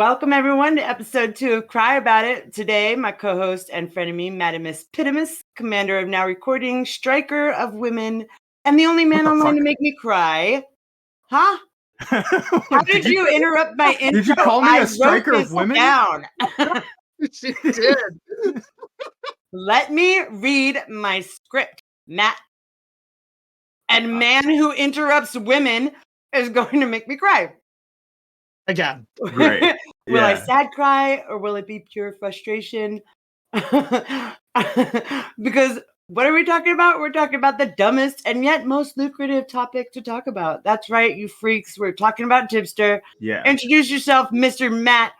Welcome, everyone, to episode 2 of Cry About It. Today, my co-host and frenemy, Madimus Pitimus, commander of Now Recording, striker of women, and the only man online to make me cry. Huh? How did you interrupt my intro? Did you call me a striker of women? Down. She did. Let me read my script, Matt. And man who interrupts women is going to make me cry. Again. Right. Will I sad cry or will it be pure frustration? Because what are we talking about? We're talking about the dumbest and yet most lucrative topic to talk about. That's right, you freaks. We're talking about Tipster. Yeah. Introduce yourself, Mr. Matt.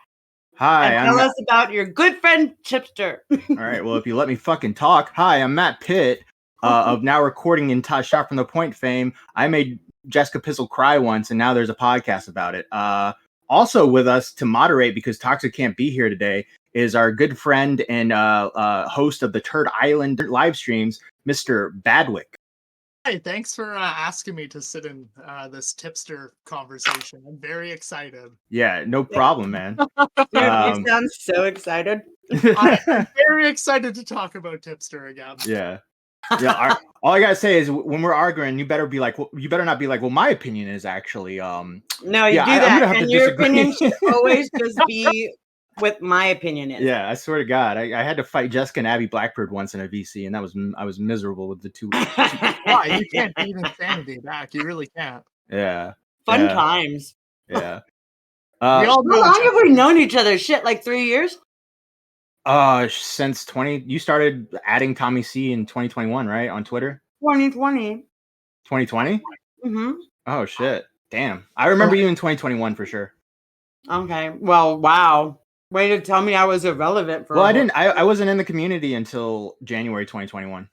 Hi, and tell us about your good friend Tipster. All right. Well, if you let me fucking talk. Hi, I'm Matt Pitt of Now Recording in Shot from the Point fame. I made Jesska Pizzle cry once, and now there's a podcast about it. Also with us to moderate, because Toxic can't be here today, is our good friend and host of the Turd Island live streams, Mr. Badwick. Hey, thanks for asking me to sit in this Tipster conversation. I'm very excited. Yeah, no problem, man. Dude, you sound so excited. I'm very excited to talk about Tipster again. Yeah. Yeah, all I gotta say is when we're arguing, you better not be like, well, my opinion is actually No, you do that, and your opinion should always just be what my opinion is. Yeah, I swear to God, I had to fight Jesska and Abby Blackbird once in a VC, and I was miserable with the two. Why? You can't beat insanity back. You really can't. Yeah. Fun times. Yeah. How long have we known each other? Shit, like 3 years? Since you started adding Tommy C in 2021, right? On Twitter? 2020. 2020? Mm-hmm. Oh, shit. Damn. I remember you in 2021 for sure. Okay. Well, wow. Way to tell me I was irrelevant for I wasn't in the community until January 2021.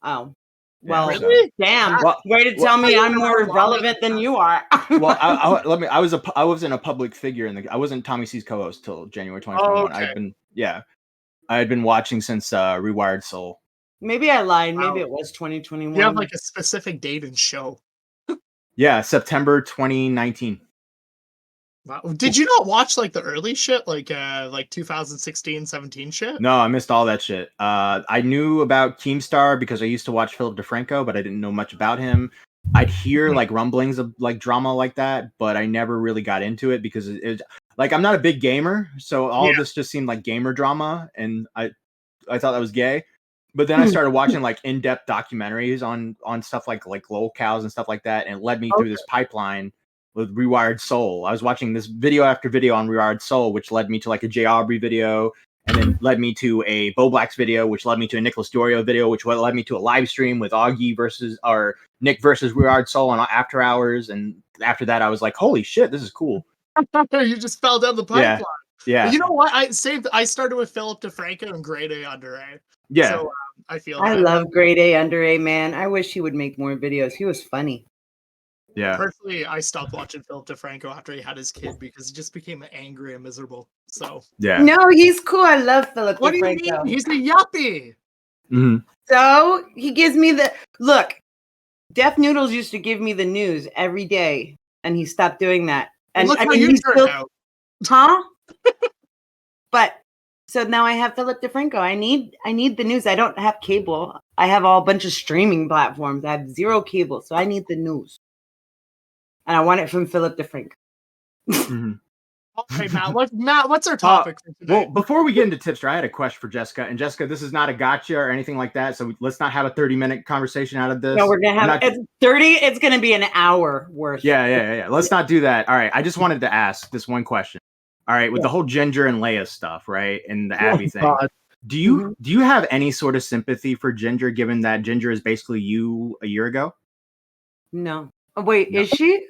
Oh. Well, really? Damn. Way to tell me I'm more relevant than you are. Well, I was in a public figure I wasn't Tommy C's co-host till January 2021. Okay. I had been watching since Rewired Soul. Maybe I lied. Maybe it was 2021. You have like a specific date and show. Yeah, September 2019. Wow. Did you not watch like the early shit, like 2016, 17 shit? No, I missed all that shit. I knew about Keemstar because I used to watch Philip DeFranco, but I didn't know much about him. I'd hear like rumblings of like drama like that, but I never really got into it because like I'm not a big gamer, so all of this just seemed like gamer drama, and I thought that was gay. But then I started watching like in-depth documentaries on stuff like lol cows and stuff like that, and it led me through this pipeline with Rewired Soul. I was watching this video after video on Rewired Soul, which led me to like a Jay Aubrey video, and then led me to a Bo Black's video, which led me to a Nicholas Dorio video, which led me to a live stream with Augie or Nick versus Rewired Soul on After Hours. And after that, I was like, holy shit, this is cool. You just fell down the pipeline. Yeah. But you know what? I started with Philip DeFranco and Grade A Under A. Yeah. So I love Grade A Under A, man. I wish he would make more videos. He was funny. Yeah. Personally, I stopped watching Philip DeFranco after he had his kid because he just became angry and miserable. So yeah. No, he's cool. I love Philip DeFranco. What do you mean? He's a yuppie. Mm-hmm. So he gives me look. Def Noodles used to give me the news every day, and he stopped doing that. And look how you turned out. Huh? But so now I have Philip DeFranco. I need the news. I don't have cable. I have a bunch of streaming platforms. I have zero cable, so I need the news. And I want it from Philip DeFranco. Mm-hmm. Okay, Matt, what's our topic for today? Well, before we get into Tipster, I had a question for Jesska. And Jesska, this is not a gotcha or anything like that. So let's not have a 30-minute conversation out of this. No, we're going to have it's 30. It's going to be an hour worth. Yeah. Let's not do that. All right. I just wanted to ask this one question. All right. With the whole Ginger and Leia stuff, right? And the Abby thing. God. Do you have any sort of sympathy for Ginger, given that Ginger is basically you a year ago? No. Oh, wait, no. Is she?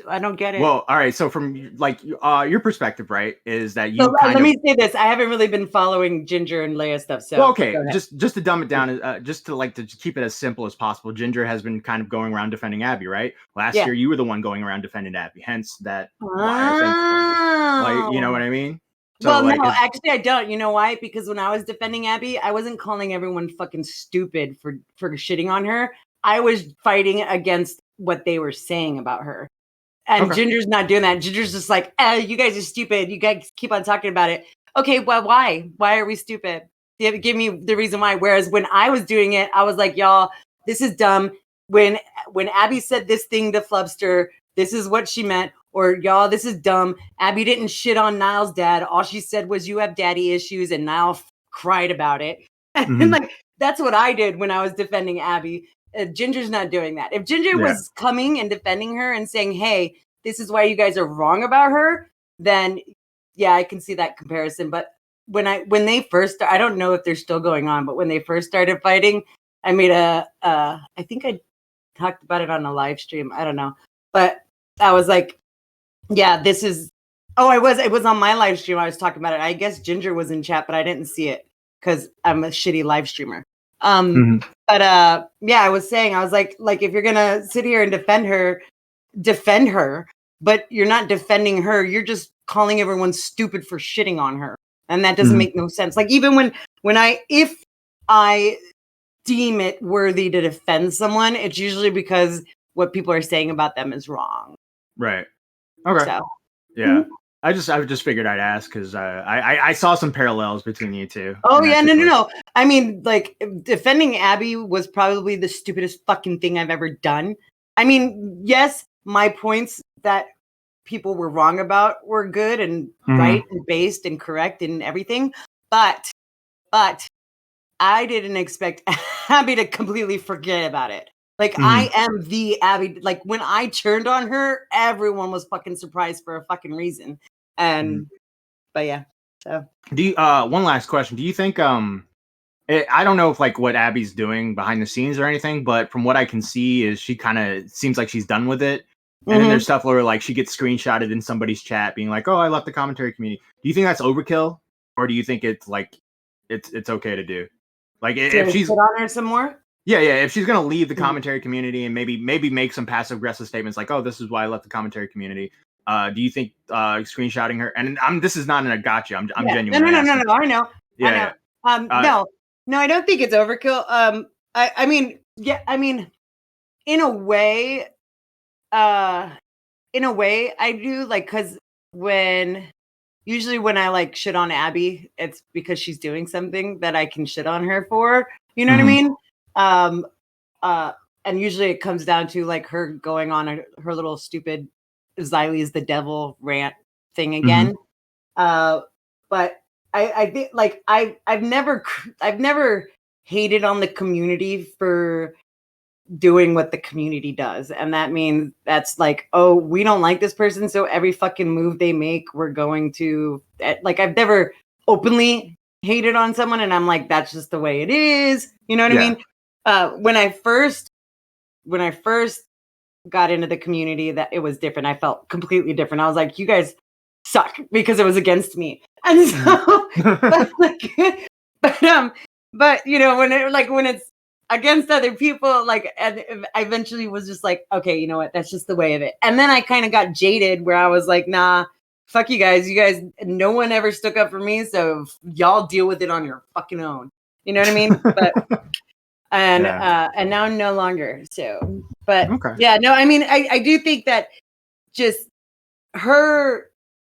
I don't get it. Well, all right. So from like your perspective, right, is that you let me say this. I haven't really been following Ginger and Leia stuff. So well, okay, just to dumb it down, just to keep it as simple as possible. Ginger has been kind of going around defending Abby, right? Last year, you were the one going around defending Abby. Hence that. Why I think, like, you know what I mean? So, well, no, actually, I don't. You know why? Because when I was defending Abby, I wasn't calling everyone fucking stupid for shitting on her. I was fighting against what they were saying about her. And Ginger's not doing that. Ginger's just like, you guys are stupid. You guys keep on talking about it. Okay, well, why? Why are we stupid? Give me the reason why. Whereas when I was doing it, I was like, y'all, this is dumb. When Abby said this thing to Flubster, this is what she meant. Or y'all, this is dumb. Abby didn't shit on Niall's dad. All she said was you have daddy issues, and Niall cried about it. And like that's what I did when I was defending Abby. Ginger's not doing that. If Ginger was coming and defending her and saying, hey, this is why you guys are wrong about her, then yeah, I can see that comparison. But when they first, I don't know if they're still going on, but when they first started fighting, I made I think I talked about it on a live stream. I don't know. But I was like, yeah, this is, it was on my live stream. I was talking about it. I guess Ginger was in chat, but I didn't see it because I'm a shitty live streamer. But yeah, I was saying, I was like if you're gonna sit here and defend her, but you're not defending her, you're just calling everyone stupid for shitting on her, and that doesn't make no sense. Like even if I deem it worthy to defend someone, it's usually because what people are saying about them is wrong. Right. Okay. So, yeah. I just figured I'd ask because I saw some parallels between you two. Oh yeah, no. I mean, like defending Abby was probably the stupidest fucking thing I've ever done. I mean, yes, my points that people were wrong about were good and right and based and correct and everything, but I didn't expect Abby to completely forget about it. Like I am the Abby. Like when I turned on her, everyone was fucking surprised for a fucking reason. And but yeah, so do you, one last question. Do you think I don't know if like what Abby's doing behind the scenes or anything, but from what I can see is she kind of seems like she's done with it. And then there's stuff where like she gets screenshotted in somebody's chat being like, "Oh, I left the commentary community." Do you think that's overkill, or do you think it's like it's okay to do? Like if she's put on her some more. Yeah. If she's gonna leave the commentary community and maybe make some passive aggressive statements like, "Oh, this is why I left the commentary community." Do you think screenshotting her? And this is not in a gotcha. I'm genuinely. No. I know. Yeah. No, I don't think it's overkill. I mean, in a way, I do like because usually when I like shit on Abby, it's because she's doing something that I can shit on her for. You know what I mean? And usually it comes down to like her going on her little stupid Xylie's the devil rant thing again. But I think like I've never hated on the community for doing what the community does, and that means that's like, oh, we don't like this person, so every fucking move they make, we're going to like. I've never openly hated on someone, and I'm like, that's just the way it is. You know what I mean? When I first got into the community, that it was different. I felt completely different. I was like, you guys suck because it was against me. And so, but you know, when it's against other people, like, and I eventually was just like, okay, you know what? That's just the way of it. And then I kind of got jaded where I was like, nah, fuck you guys. You guys, no one ever stuck up for me. So y'all deal with it on your fucking own. You know what I mean? But, and now no longer. So, but yeah, no, I mean, I do think that just her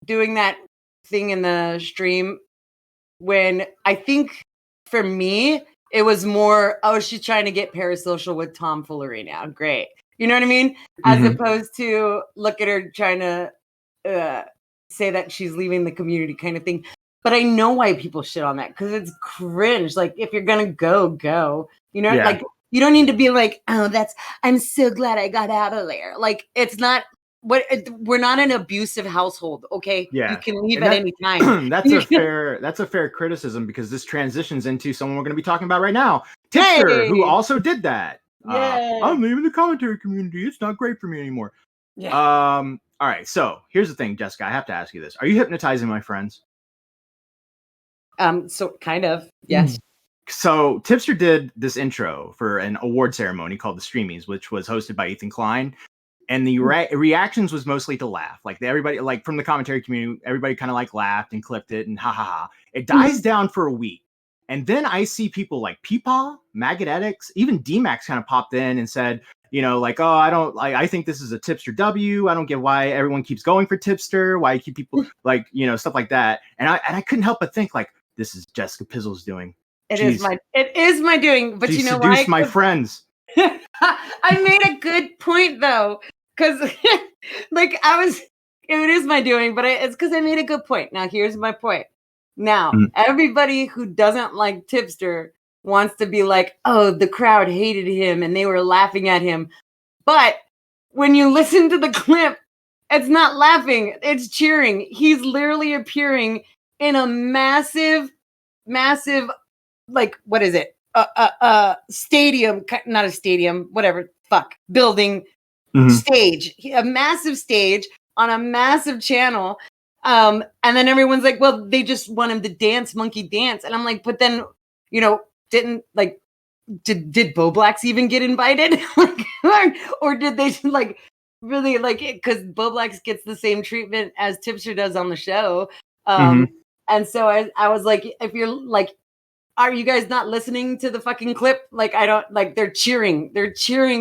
doing that thing in the stream, when I think for me, it was more, oh, she's trying to get parasocial with tomfoolery now. Great. You know what I mean? As opposed to look at her trying to say that she's leaving the community kind of thing. But I know why people shit on that, because it's cringe. Like, if you're going to go. You know, like, you don't need to be like, oh, I'm so glad I got out of there. Like, it's not, we're not an abusive household, okay? Yeah. You can leave at any time. That's a fair criticism, because this transitions into someone we're going to be talking about right now, Tipster, who also did that. Yeah. I'm leaving the commentary community. It's not great for me anymore. Yeah. All right. So here's the thing, Jessica. I have to ask you this: are you hypnotizing my friends? So kind of, yes. So Tipster did this intro for an award ceremony called the Streamies, which was hosted by Ethan Klein. And the reactions was mostly to laugh. Like, everybody, like from the commentary community, everybody kind of like laughed and clipped it and ha ha ha. It dies down for a week. And then I see people like Peepaw, Maggot Addicts, even D-Max kind of popped in and said, like, oh, I think this is a Tipster W. I don't get why everyone keeps going for Tipster. Why you keep people like, stuff like that. And I couldn't help but think like, this is Jessica Pizzle's doing. It is my doing. But she you know seduced why? my friends. I made a good point though, because like it is my doing, but it's because I made a good point. Now here's my point. Now everybody who doesn't like Tipster wants to be like, oh, the crowd hated him and they were laughing at him. But when you listen to the clip, it's not laughing, it's cheering. He's literally appearing in a massive, like, what is it? Stadium, not a stadium, whatever, building, stage, a massive stage on a massive channel. And then everyone's like, well, they just want him to dance, monkey dance. And I'm like, but then, did Boblax even get invited? or did they like really like it? Because Boblax gets the same treatment as Tipster does on the show. And so I was like, if you're like, are you guys not listening to the fucking clip? Like, I don't like, they're cheering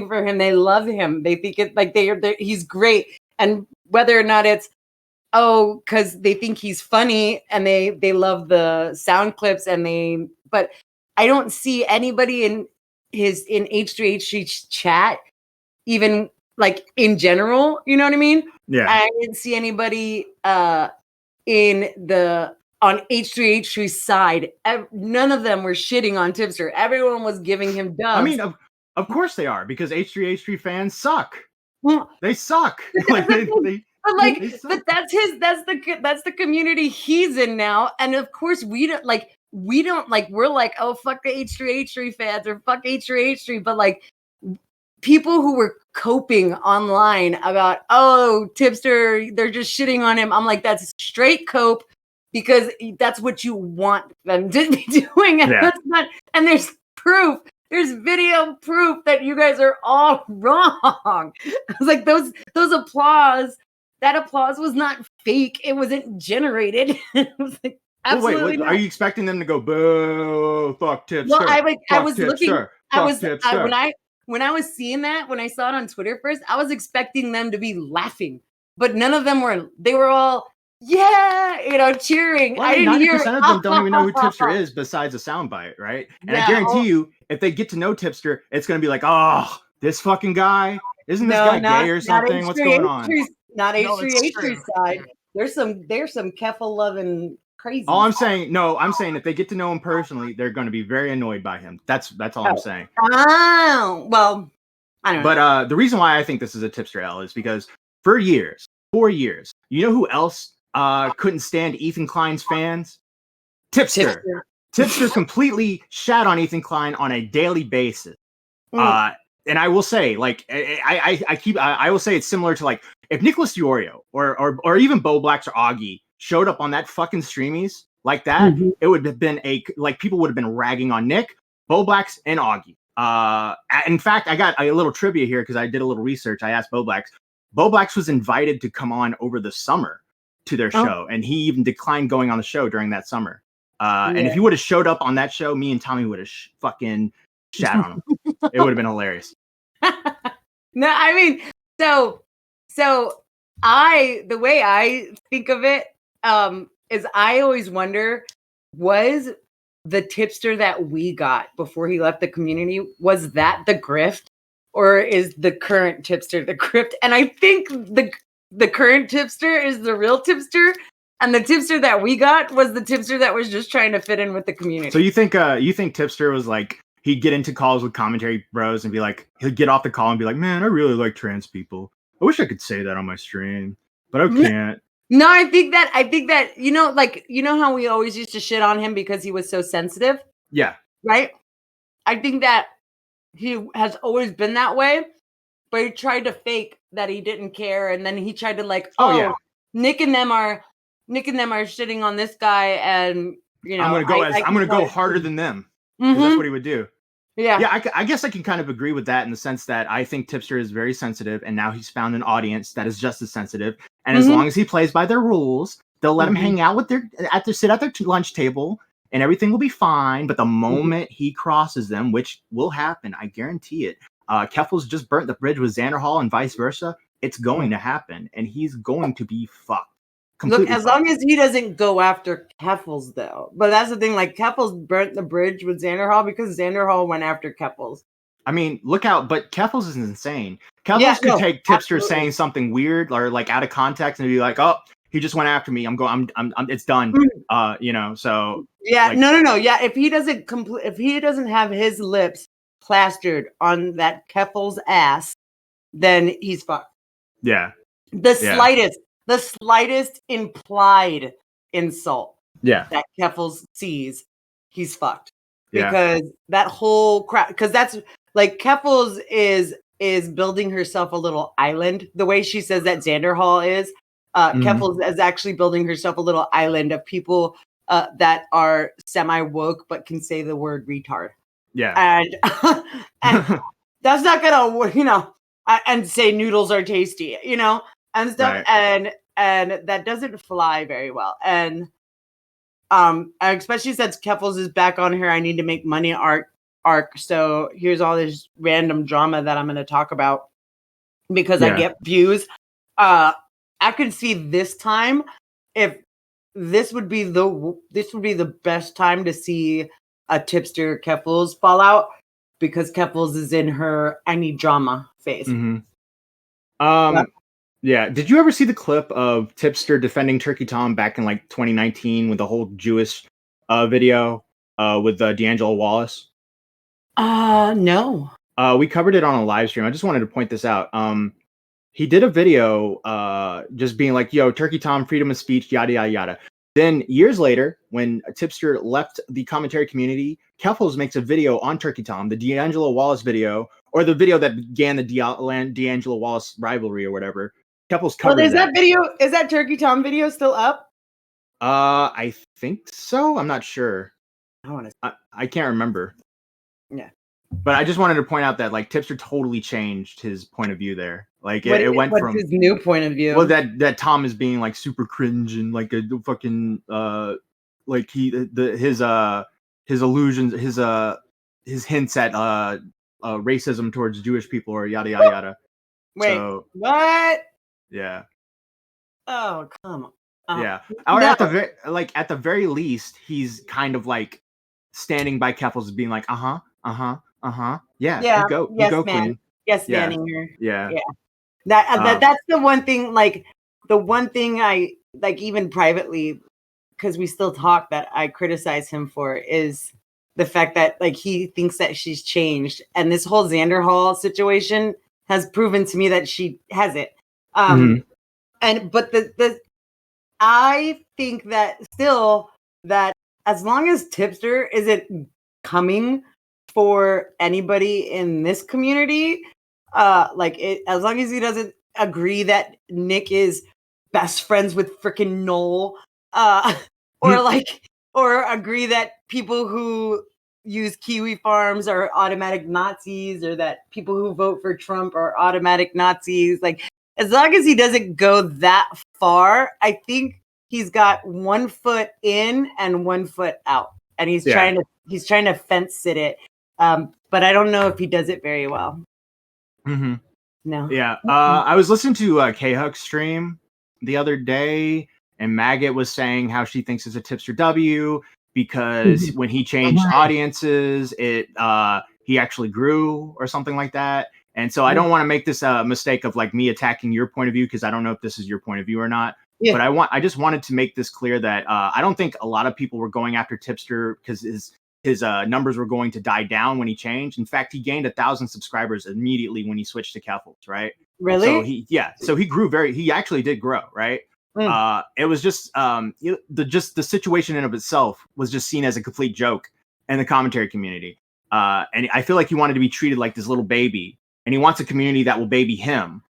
for him. They love him. They think it like he's great. And whether or not it's, because they think he's funny and they love the sound clips but I don't see anybody in H3H3 chat, even like in general, you know what I mean? Yeah. I didn't see anybody on H3H3's side. None of them were shitting on Tipster. Everyone was giving him dubs. I mean, of course they are, because H3H3 fans suck. They suck. Like but that's the community he's in now. And of course we're like, oh, fuck the H3H3 fans or fuck H3H3. But like, people who were coping online about, Tipster, they're just shitting on him. I'm like, that's straight cope, because that's what you want them to be doing. And that's not, and there's proof. There's video proof that you guys are all wrong. I was like, those applause, that applause was not fake. It wasn't generated. It was like, absolutely not. Are you expecting them to go, boo, fuck Tipster? Well, I was looking, when I was seeing that, when I saw it on Twitter first, I was expecting them to be laughing, but none of them were. They were all, cheering. Well, I didn't 90% of them don't even know who Tipster is besides a soundbite, right? And I guarantee you, if they get to know Tipster, it's going to be like, oh, this fucking guy, isn't this guy gay or something? What's going on? Not H3H3 side. There's some Keffel loving crazy. I'm saying if they get to know him personally, they're going to be very annoyed by him. That's all I'm saying. Oh, well, I don't know. But the reason why I think this is a Tipster L is because for 4 years, you know who else couldn't stand Ethan Klein's fans? Tipster. Tipster completely shat on Ethan Klein on a daily basis. And I will say, like, I will say it's similar to, like, if Nicholas Diorio or even Boblax or Augie showed up on that fucking streamies like that, it would have been people would have been ragging on Nick, Boblax, and Augie. In fact, I got a little trivia here because I did a little research. I asked Boblax. Boblax was invited to come on over the summer to their show, and he even declined going on the show during that summer. And if he would have showed up on that show, me and Tommy would have fucking shat on him. It would have been hilarious. No, I mean, so the way I think of it is I always wonder, was the Tipster that we got before he left the community, was that the grift, or is the current Tipster the grift? And I think the current Tipster is the real Tipster, and the Tipster that we got was the Tipster that was just trying to fit in with the community. So you think Tipster was like, he'd get into calls with commentary bros and be like, he'll get off the call and be like, man, I really like trans people. I wish I could say that on my stream, but I can't. No, I think that, how we always used to shit on him because he was so sensitive? Yeah. Right? I think that he has always been that way, but he tried to fake that he didn't care. And then he tried to Nick and them are shitting on this guy. And, I'm going to go harder than them. That's what he would do. Yeah, I guess I can kind of agree with that in the sense that I think Tipster is very sensitive, and now he's found an audience that is just as sensitive. And as long as he plays by their rules, they'll let him hang out with sit at their lunch table, and everything will be fine. But the moment he crosses them, which will happen, I guarantee it, Keffels just burnt the bridge with Xander Hall and vice versa. It's going to happen, and he's going to be fucked. Look, as long as he doesn't go after Keffels, though. But that's the thing, like, Keffels burnt the bridge with Xander Hall because Xander Hall went after Keffels. I mean, look out, but Keffels is insane. Keffels could take Tipster saying something weird or like out of context and be like, "Oh, he just went after me. I'm it's done." You know, so yeah, like, no. Yeah, if he doesn't have his lips plastered on that Keffels ass, then he's fucked. Yeah. The slightest implied insult that Keffels sees, he's fucked. Because that whole crap, because that's like Keffels is building herself a little island. The way she says that Xander Hall is, Keffels is actually building herself a little island of people that are semi-woke but can say the word retard. Yeah. And that's not gonna, you know, and say noodles are tasty, you know, and stuff. Right. And that doesn't fly very well. And especially since Keffels is back on her I need to make money arc. So here's all this random drama that I'm going to talk about because I get views. I could see this time if this would be the best time to see a Tipster Keffels fallout because Keffels is in her I need drama phase. Yeah. Did you ever see the clip of Tipster defending Turkey Tom back in like 2019 with the whole Jewish video with D'Angelo Wallace? No. We covered it on a live stream. I just wanted to point this out. He did a video just being like, "Yo, Turkey Tom, freedom of speech, yada yada yada." Then years later, when Tipster left the commentary community, Keffels makes a video on Turkey Tom, the D'Angelo Wallace video, or the video that began the D'Angelo Wallace rivalry or whatever. Keffels covered that. Is that Turkey Tom video still up? I think so. I'm not sure. I can't remember. Yeah. But I just wanted to point out that like Tipster totally changed his point of view there. Like it went from his new point of view. Well, that Tom is being like super cringe and like a fucking like his illusions, his hints at racism towards Jewish people or yada yada yada. Wait, what? Yeah. Oh, come on. Yeah. Or at the very least, he's kind of like standing by Keffels being like, yeah, you go, man. Queen. Yes, manning her. Yeah. That's the one thing. Like the one thing I like, even privately, because we still talk, that I criticize him for is the fact that like he thinks that she's changed, and this whole Xander Hall situation has proven to me that she hasn't. But I think that still that as long as Tipster isn't coming for anybody in this community, as long as he doesn't agree that Nick is best friends with freaking Noel, or agree that people who use Kiwi Farms are automatic Nazis, or that people who vote for Trump are automatic Nazis. Like, as long as he doesn't go that far, I think he's got 1 foot in and 1 foot out, and he's trying to fence sit it. But I don't know if he does it very well. No. Yeah. I was listening to K-Hook's stream the other day, and Maggot was saying how she thinks it's a Tipster W because when he changed audiences, he actually grew or something like that. And so I don't want to make this a mistake of like me attacking your point of view, because I don't know if this is your point of view or not. Yeah. But I just wanted to make this clear that I don't think a lot of people were going after Tipster because his numbers were going to die down when he changed. In fact, he gained 1,000 subscribers immediately when he switched to Keffels, right? Really? So he grew he actually did grow, right? It was just the situation in of itself was just seen as a complete joke in the commentary community. And I feel like he wanted to be treated like this little baby, and he wants a community that will baby him,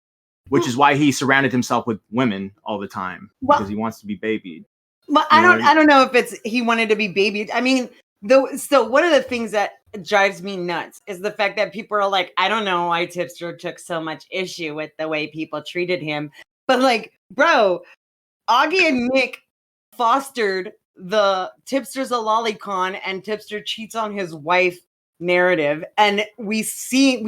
which is why he surrounded himself with women all the time, because he wants to be babied. Well, I don't know if it's he wanted to be babied. I mean, so one of the things that drives me nuts is the fact that people are like, I don't know why Tipster took so much issue with the way people treated him. But like, bro, Augie and Nick fostered the Tipster's a lolicon and Tipster cheats on his wife narrative, and we've seen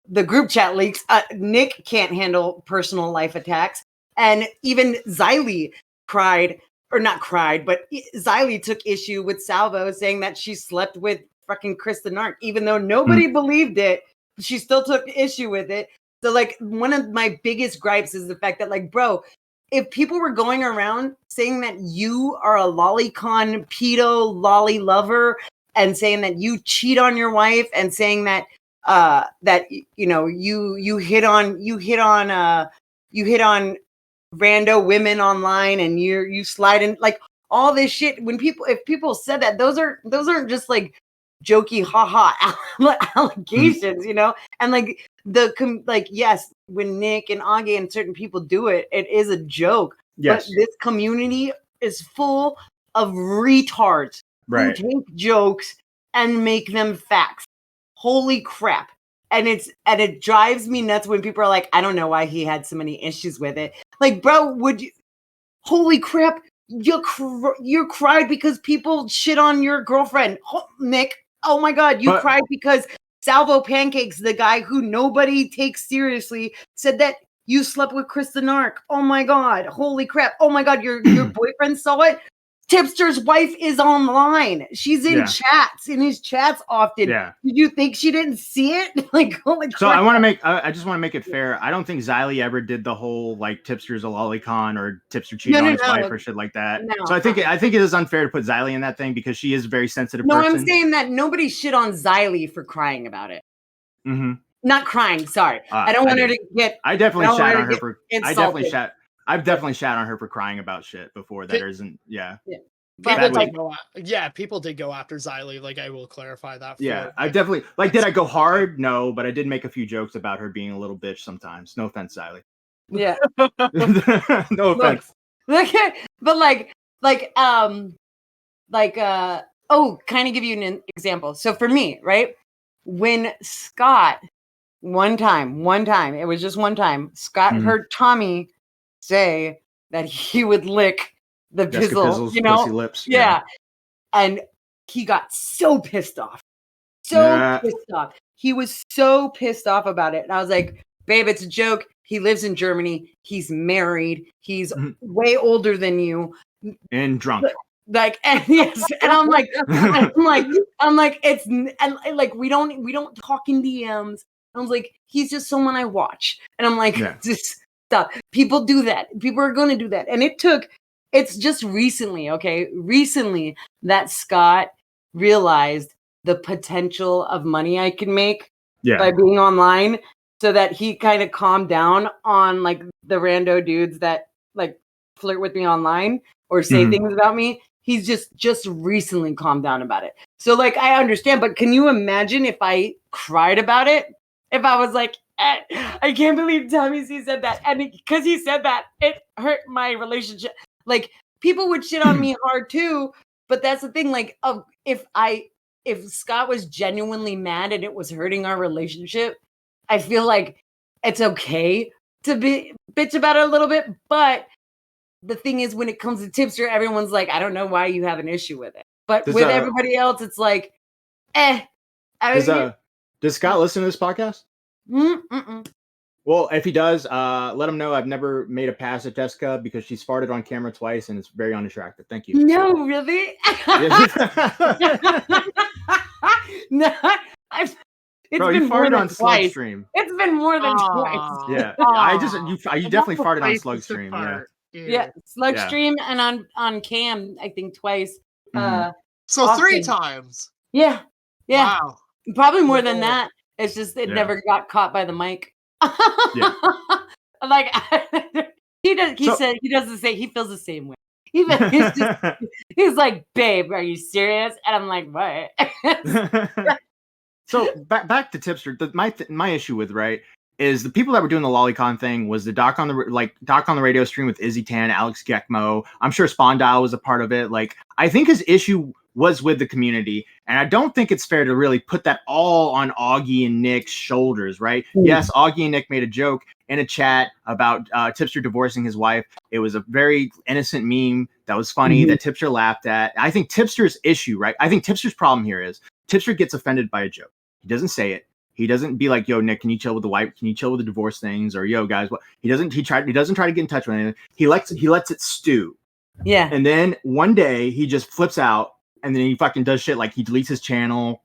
the group chat leaks. Nick can't handle personal life attacks, and even Xylee Xylee took issue with Salvo saying that she slept with fucking Chris the Narc, even though nobody believed it. She still took issue with it. So like one of my biggest gripes is the fact that like, bro, if people were going around saying that you are a lolicon pedo lolly lover and saying that you cheat on your wife and saying that you know you hit on rando women online and you slide in like all this shit, if people said that, those aren't just like jokey haha allegations, you know? And like yes, when Nick and Augie and certain people do it, it is a joke. Yes. But this community is full of retards who take jokes and make them facts. Holy crap. And it drives me nuts when people are like, I don't know why he had so many issues with it. Like, bro, holy crap, you cried because people shit on your girlfriend. Nick, oh my God, you cried because Salvo Pancakes, the guy who nobody takes seriously, said that you slept with Chris the Narc. Oh my God, holy crap. Oh my God, your boyfriend saw it. Tipster's wife is online. She's in his chats often. Yeah. Did you think she didn't see it? Like, holy crap. So I just want to make it fair. I don't think Xylee ever did the whole like Tipster's a lolicon or Tipster cheating on his wife or shit like that. No. So I think it is unfair to put Xylee in that thing because she is a very sensitive person. No, I'm saying that nobody shit on Xylee for crying about it. Mm-hmm. Not crying, sorry. I don't want her to get I definitely shat on her for insulted. I've definitely shat on her for crying about shit before. That isn't, People did go after Xylee. Like, I will clarify that. I definitely did I go hard? No, but I did make a few jokes about her being a little bitch sometimes. No offense, Xylee. Yeah. No offense. Okay, but kind of give you an example. So for me, right, when Scott one time, it was just one time, Scott heard Tommy say that he would lick the pizzle, you know, pussy lips. Yeah. And he got so pissed off. Pissed off. He was so pissed off about it. And I was like, babe, it's a joke. He lives in Germany. He's married. He's way older than you. And drunk. Like, and yes, and I'm like, it's and like we don't talk in DMs. I was like, he's just someone I watch, and I'm like, just stop. People do that. People are going to do that, and it's just recently that Scott realized the potential of money I can make by being online, so that he kind of calmed down on like the rando dudes that like flirt with me online or say things about me. He's just recently calmed down about it. So like, I understand, but can you imagine if I cried about it? If I was like, I can't believe Tommy C said that. And because he said that, it hurt my relationship. Like, people would shit on me hard too. But that's the thing. Like, if Scott was genuinely mad and it was hurting our relationship, I feel like it's okay to be bitch about it a little bit. But the thing is, when it comes to Tipster, everyone's like, I don't know why you have an issue with it. But with everybody else, it's like, Does Scott listen to this podcast? Well, if he does, let him know I've never made a pass at Jesska because she's farted on camera twice and it's very unattractive. Thank you. No, really? No, Bro, you farted on Slug Stream. It's been more than twice. Yeah, you definitely farted on Slug Stream. Yeah, Slug Stream and on Cam, I think twice. So often. 3 times. Yeah. Wow. Probably more than that. It's just it never got caught by the mic. Like he does. He doesn't say he feels the same way. He's like, babe, are you serious? And I'm like, what? So back to Tipster. My issue with is the people that were doing the lolicon thing was the doc on the radio stream with Izzy Tan, Alex Gekmo. I'm sure Spondyle was a part of it. Like, I think his issue was with the community, and I don't think it's fair to really put that all on Augie and Nick's shoulders, right? Yes, Augie and Nick made a joke in a chat about Tipster divorcing his wife. It was a very innocent meme that was funny that Tipster laughed at. I think Tipster's issue, I think Tipster's problem here is Tipster gets offended by a joke. He doesn't say it. He doesn't be like, yo, Nick, can you chill with the wife? Can you chill with the divorce things? Or yo, guys, what? He doesn't try to get in touch with anything. He lets it stew. Yeah. And then one day he just flips out, and then he fucking does shit like he deletes his channel,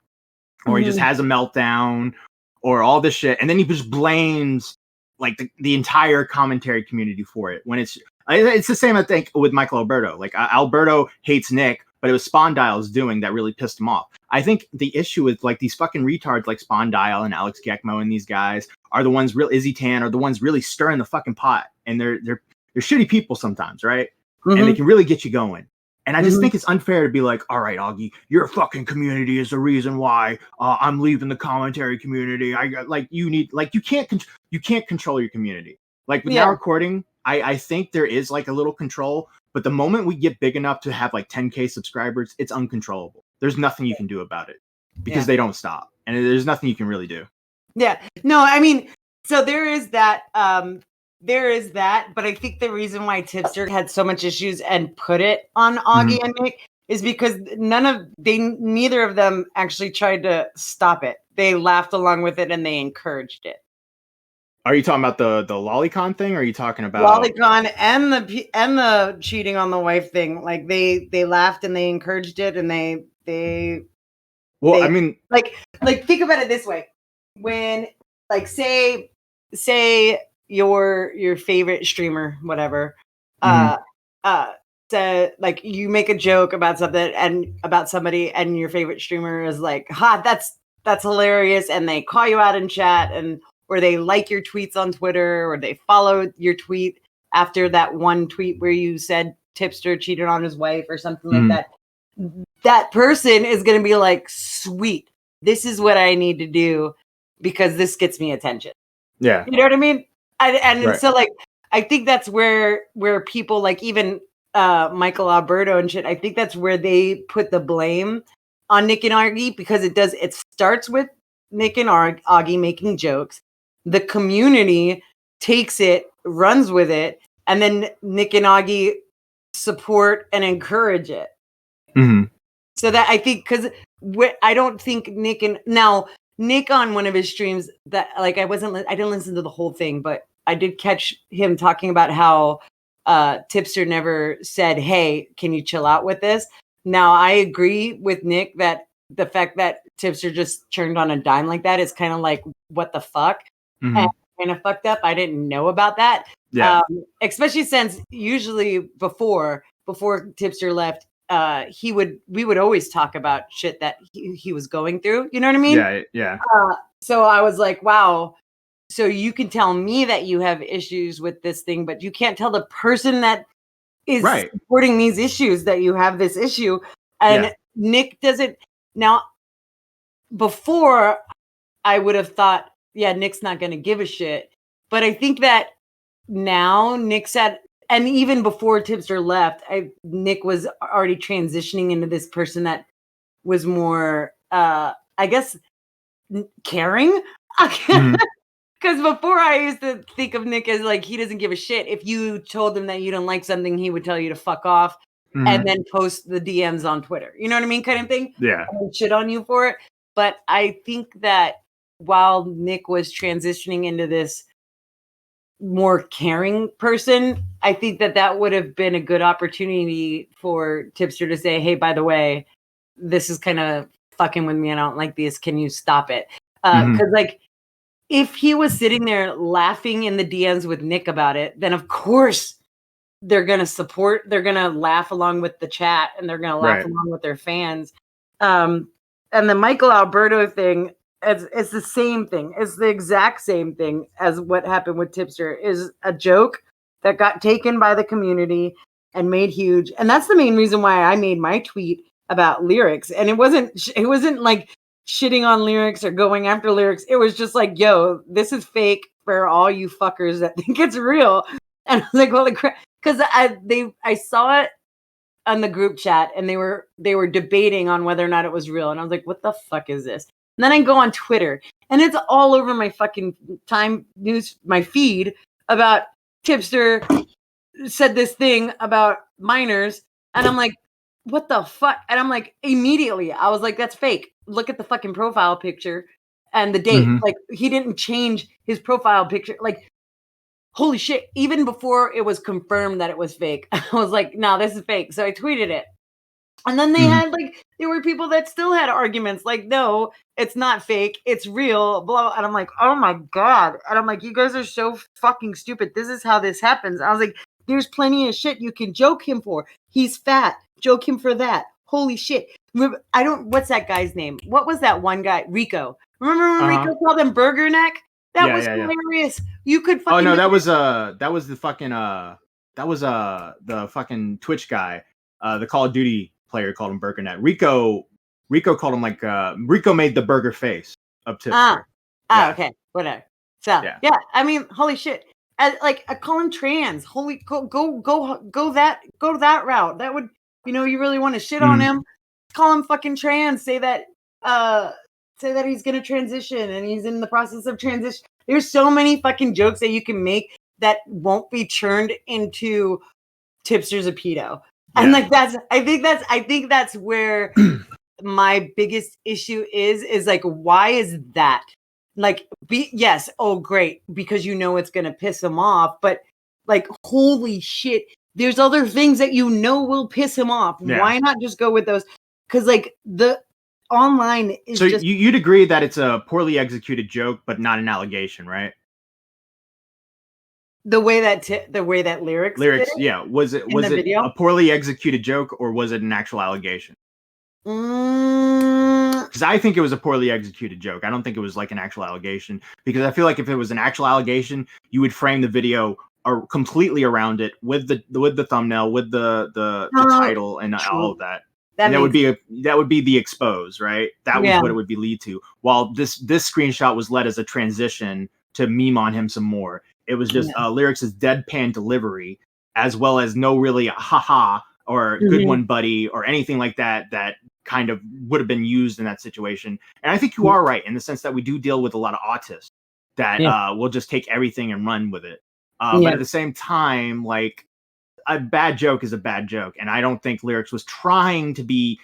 or he just has a meltdown, or all this shit. And then he just blames like the entire commentary community for it. When it's the same, I think, with Michael Alberto. Like Alberto hates Nick, but it was Spondile's doing that really pissed him off. I think the issue with like these fucking retards like Spondile and Alex Gekmo and these guys are the ones Izzy Tan are the ones really stirring the fucking pot. And they're shitty people sometimes, right? And they can really get you going. And I just think it's unfair to be like, all right, Augie, your fucking community is the reason why I'm leaving the commentary community. You can't control your community. Like with Now Recording, I think there is like a little control, but the moment we get big enough to have like 10K subscribers, it's uncontrollable. There's nothing you can do about it because they don't stop, and there's nothing you can really do. Yeah. No, I mean, so there is that. There is that, but I think the reason why Tipster had so much issues and put it on Augie and Nick is because neither of them actually tried to stop it. They laughed along with it and they encouraged it. Are you talking about the lolicon thing? Or are you talking about lolicon and the cheating on the wife thing? Like they laughed and they encouraged it, and I mean, like think about it this way: when like say your favorite streamer, whatever, so like you make a joke about something and about somebody, and your favorite streamer is like, "Ha, that's hilarious," and they call you out in chat, or they like your tweets on Twitter, or they follow your tweet after that one tweet where you said Tipster cheated on his wife or something like that. That person is going to be like, "Sweet, this is what I need to do because this gets me attention." Yeah, you know what I mean. And so like I think that's where people like even Michael Alberto and shit, I think that's where they put the blame on Nick and Augie, because it starts with Nick and Augie making jokes. The community takes it, runs with it, and then Nick and Augie support and encourage it. So that I think, because I don't think Nick on one of his streams that like I didn't listen to the whole thing, but I did catch him talking about how Tipster never said, "Hey, can you chill out with this?" Now I agree with Nick that the fact that Tipster just turned on a dime like that is kind of like, what the fuck, and kind of fucked up. I didn't know about that. Yeah. Especially since usually before Tipster left, we would always talk about shit that he was going through. You know what I mean? Yeah. So I was like, wow. So you can tell me that you have issues with this thing, but you can't tell the person that is supporting these issues that you have this issue. And Nick doesn't. Now, before I would have thought, yeah, Nick's not going to give a shit. But I think that now Nick said, and even before Tipster left, Nick was already transitioning into this person that was more, I guess, caring. Because before I used to think of Nick as like, he doesn't give a shit. If you told him that you don't like something, he would tell you to fuck off and then post the DMs on Twitter. You know what I mean? Kind of thing. Yeah. And shit on you for it. But I think that while Nick was transitioning into this more caring person, I think that would have been a good opportunity for Tipster to say, "Hey, by the way, this is kind of fucking with me and I don't like this. Can you stop it?" Because like, if he was sitting there laughing in the DMs with Nick about it, then of course they're going to laugh along with the chat, and they're going to laugh along with their fans. And the Michael Alberto thing, it's the same thing. It's the exact same thing as what happened with Tipster. Is a joke that got taken by the community and made huge. And that's the main reason why I made my tweet about lyrics. And it wasn't like shitting on lyrics or going after lyrics. It was just like, yo, this is fake for all you fuckers that think it's real. And I was like, holy crap. Because I saw it on the group chat, and they were debating on whether or not it was real. And I was like, what the fuck is this? And then I go on Twitter, and it's all over my fucking my feed about Tipster said this thing about minors. And I'm like, what the fuck? And I'm like, immediately, I was like, that's fake. Look at the fucking profile picture and the date. Mhm. Like, he didn't change his profile picture. Like, holy shit. Even before it was confirmed that it was fake, I was like, no, this is fake. So I tweeted it. And then there were people that still had arguments like, no, it's not fake. It's real. Blah. And I'm like, oh my God. And I'm like, you guys are so fucking stupid. This is how this happens. I was like, there's plenty of shit you can joke him for. He's fat. Joke him for that. Holy shit. What's that guy's name? What was that one guy? Rico. Remember when Rico called him Burger Neck? That was hilarious. You could fucking. Oh no, that was the fucking the fucking Twitch guy. The Call of Duty player called him Burger Net. Rico called him like Rico made the burger face of Tipster. Okay, whatever. So yeah, I mean, holy shit. I call him trans. Holy go that route. That would, you really want to shit on him. Call him fucking trans. Say that he's gonna transition and he's in the process of transition. There's so many fucking jokes that you can make that won't be turned into Tipster's a pedo. And like I think that's where my biggest issue is like, why is that? Like, yes, oh great, because it's gonna piss him off, but like, holy shit, there's other things that will piss him off. Yeah. Why not just go with those? Because like the online is so you'd agree that it's a poorly executed joke, but not an allegation, right? The way that lyrics yeah, was it a poorly executed joke or was it an actual allegation? Because I think it was a poorly executed joke. I don't think it was like an actual allegation, because I feel like if it was an actual allegation, you would frame the video completely around it with the thumbnail, with the title and all of that. That would be the expose, right? That was what it would be lead to. While this screenshot was led as a transition to meme on him some more. It was just Lyrics' deadpan delivery, as well as no really haha or good one, buddy, or anything like that kind of would have been used in that situation. And I think you are right in the sense that we do deal with a lot of autists that will just take everything and run with it. But at the same time, like, a bad joke is a bad joke. And I don't think Lyrics was trying to be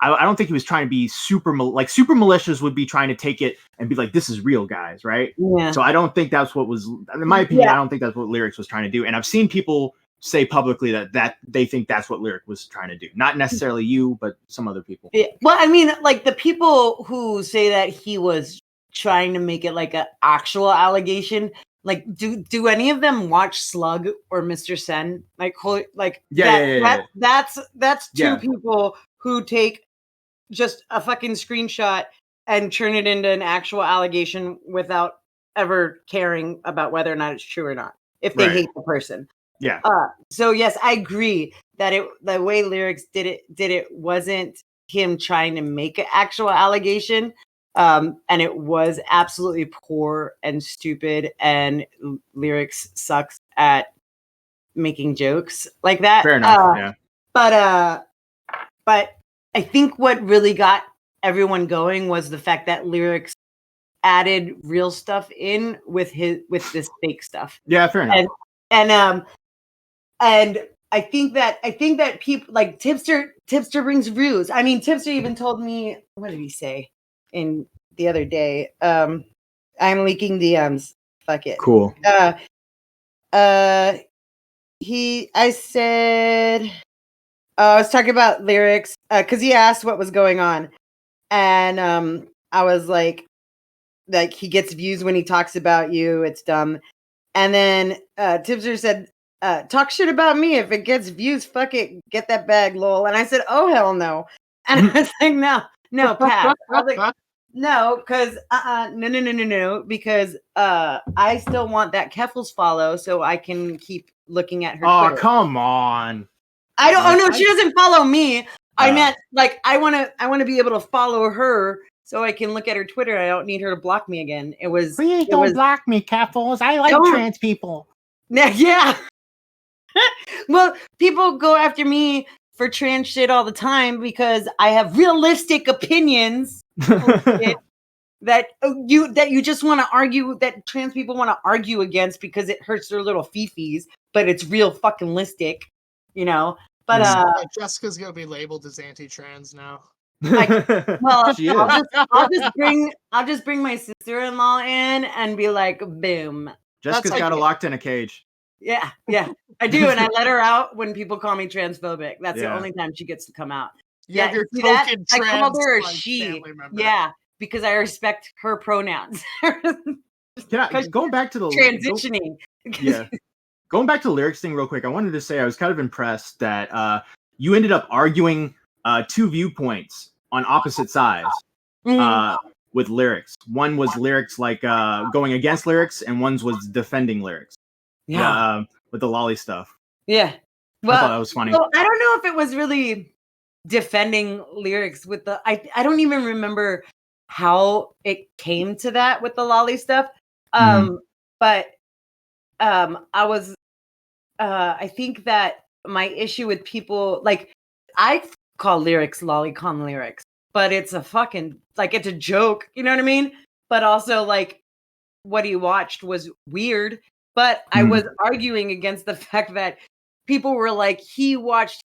I don't think he was trying to be super malicious would be trying to take it and be like, this is real, guys, right? Yeah. So I don't think that's what was, in my opinion, I don't think that's what Lyrics was trying to do. And I've seen people say publicly that they think that's what Lyric was trying to do. Not necessarily you, but some other people. Yeah. Well, I mean, like, the people who say that he was trying to make it like an actual allegation, like, do any of them watch Slug or Mr. Sen? That's two people who take just a fucking screenshot and turn it into an actual allegation without ever caring about whether or not it's true or not, if they hate the person. Yeah. So yes, I agree that the way Lyrics did it wasn't him trying to make an actual allegation. And it was absolutely poor and stupid, and Lyrics sucks at making jokes like that. Fair enough. But I think what really got everyone going was the fact that Lyrics added real stuff in with this fake stuff. Yeah, fair enough. And I think that people like Tipster brings views. I mean, Tipster even told me, what did he say in the other day? I'm leaking DMs. Fuck it. Cool. I said, I was talking about Lyrics because he asked what was going on, and I was like he gets views when he talks about you. It's dumb. And then Tipster said, talk shit about me. If it gets views, fuck it, get that bag, lol. And I said, oh hell no. And I was like, no, pass. I was like, no, because no, because I still want that Keffels follow so I can keep looking at her. Oh, Twitter. Come on. I don't. Oh no, she doesn't follow me. I meant like I want to be able to follow her so I can look at her Twitter. I don't need her to block me again. Please don't block me, Keffels. I like trans people. Yeah. Well, people go after me for trans shit all the time because I have realistic opinions that you just want to argue, that trans people want to argue against because it hurts their little fifis, but it's real fucking listic, But Jessica's gonna be labeled as anti-trans now. well, She is. I'll just bring my sister-in-law in and be like, boom. Jessica's got her locked in a cage. Yeah, I do, and I let her out when people call me transphobic. That's the only time she gets to come out. You have your see that? token I call her trans she. family member. Yeah, because I respect her pronouns. Going back to the transitioning. Going back to the lyrics thing real quick, I wanted to say I was kind of impressed that you ended up arguing two viewpoints on opposite sides with lyrics. One was lyrics like going against lyrics, and one was defending lyrics. Yeah, with the lolly stuff. Yeah, well, I thought that was funny. So I don't know if it was really defending lyrics with the. I don't even remember how it came to that with the lolly stuff. But I was. I think that my issue with people, like, I call lyrics lolicon lyrics, but it's a fucking, like, it's a joke, you know what I mean? But also, like, what he watched was weird, but I was arguing against the fact that people were like, he watched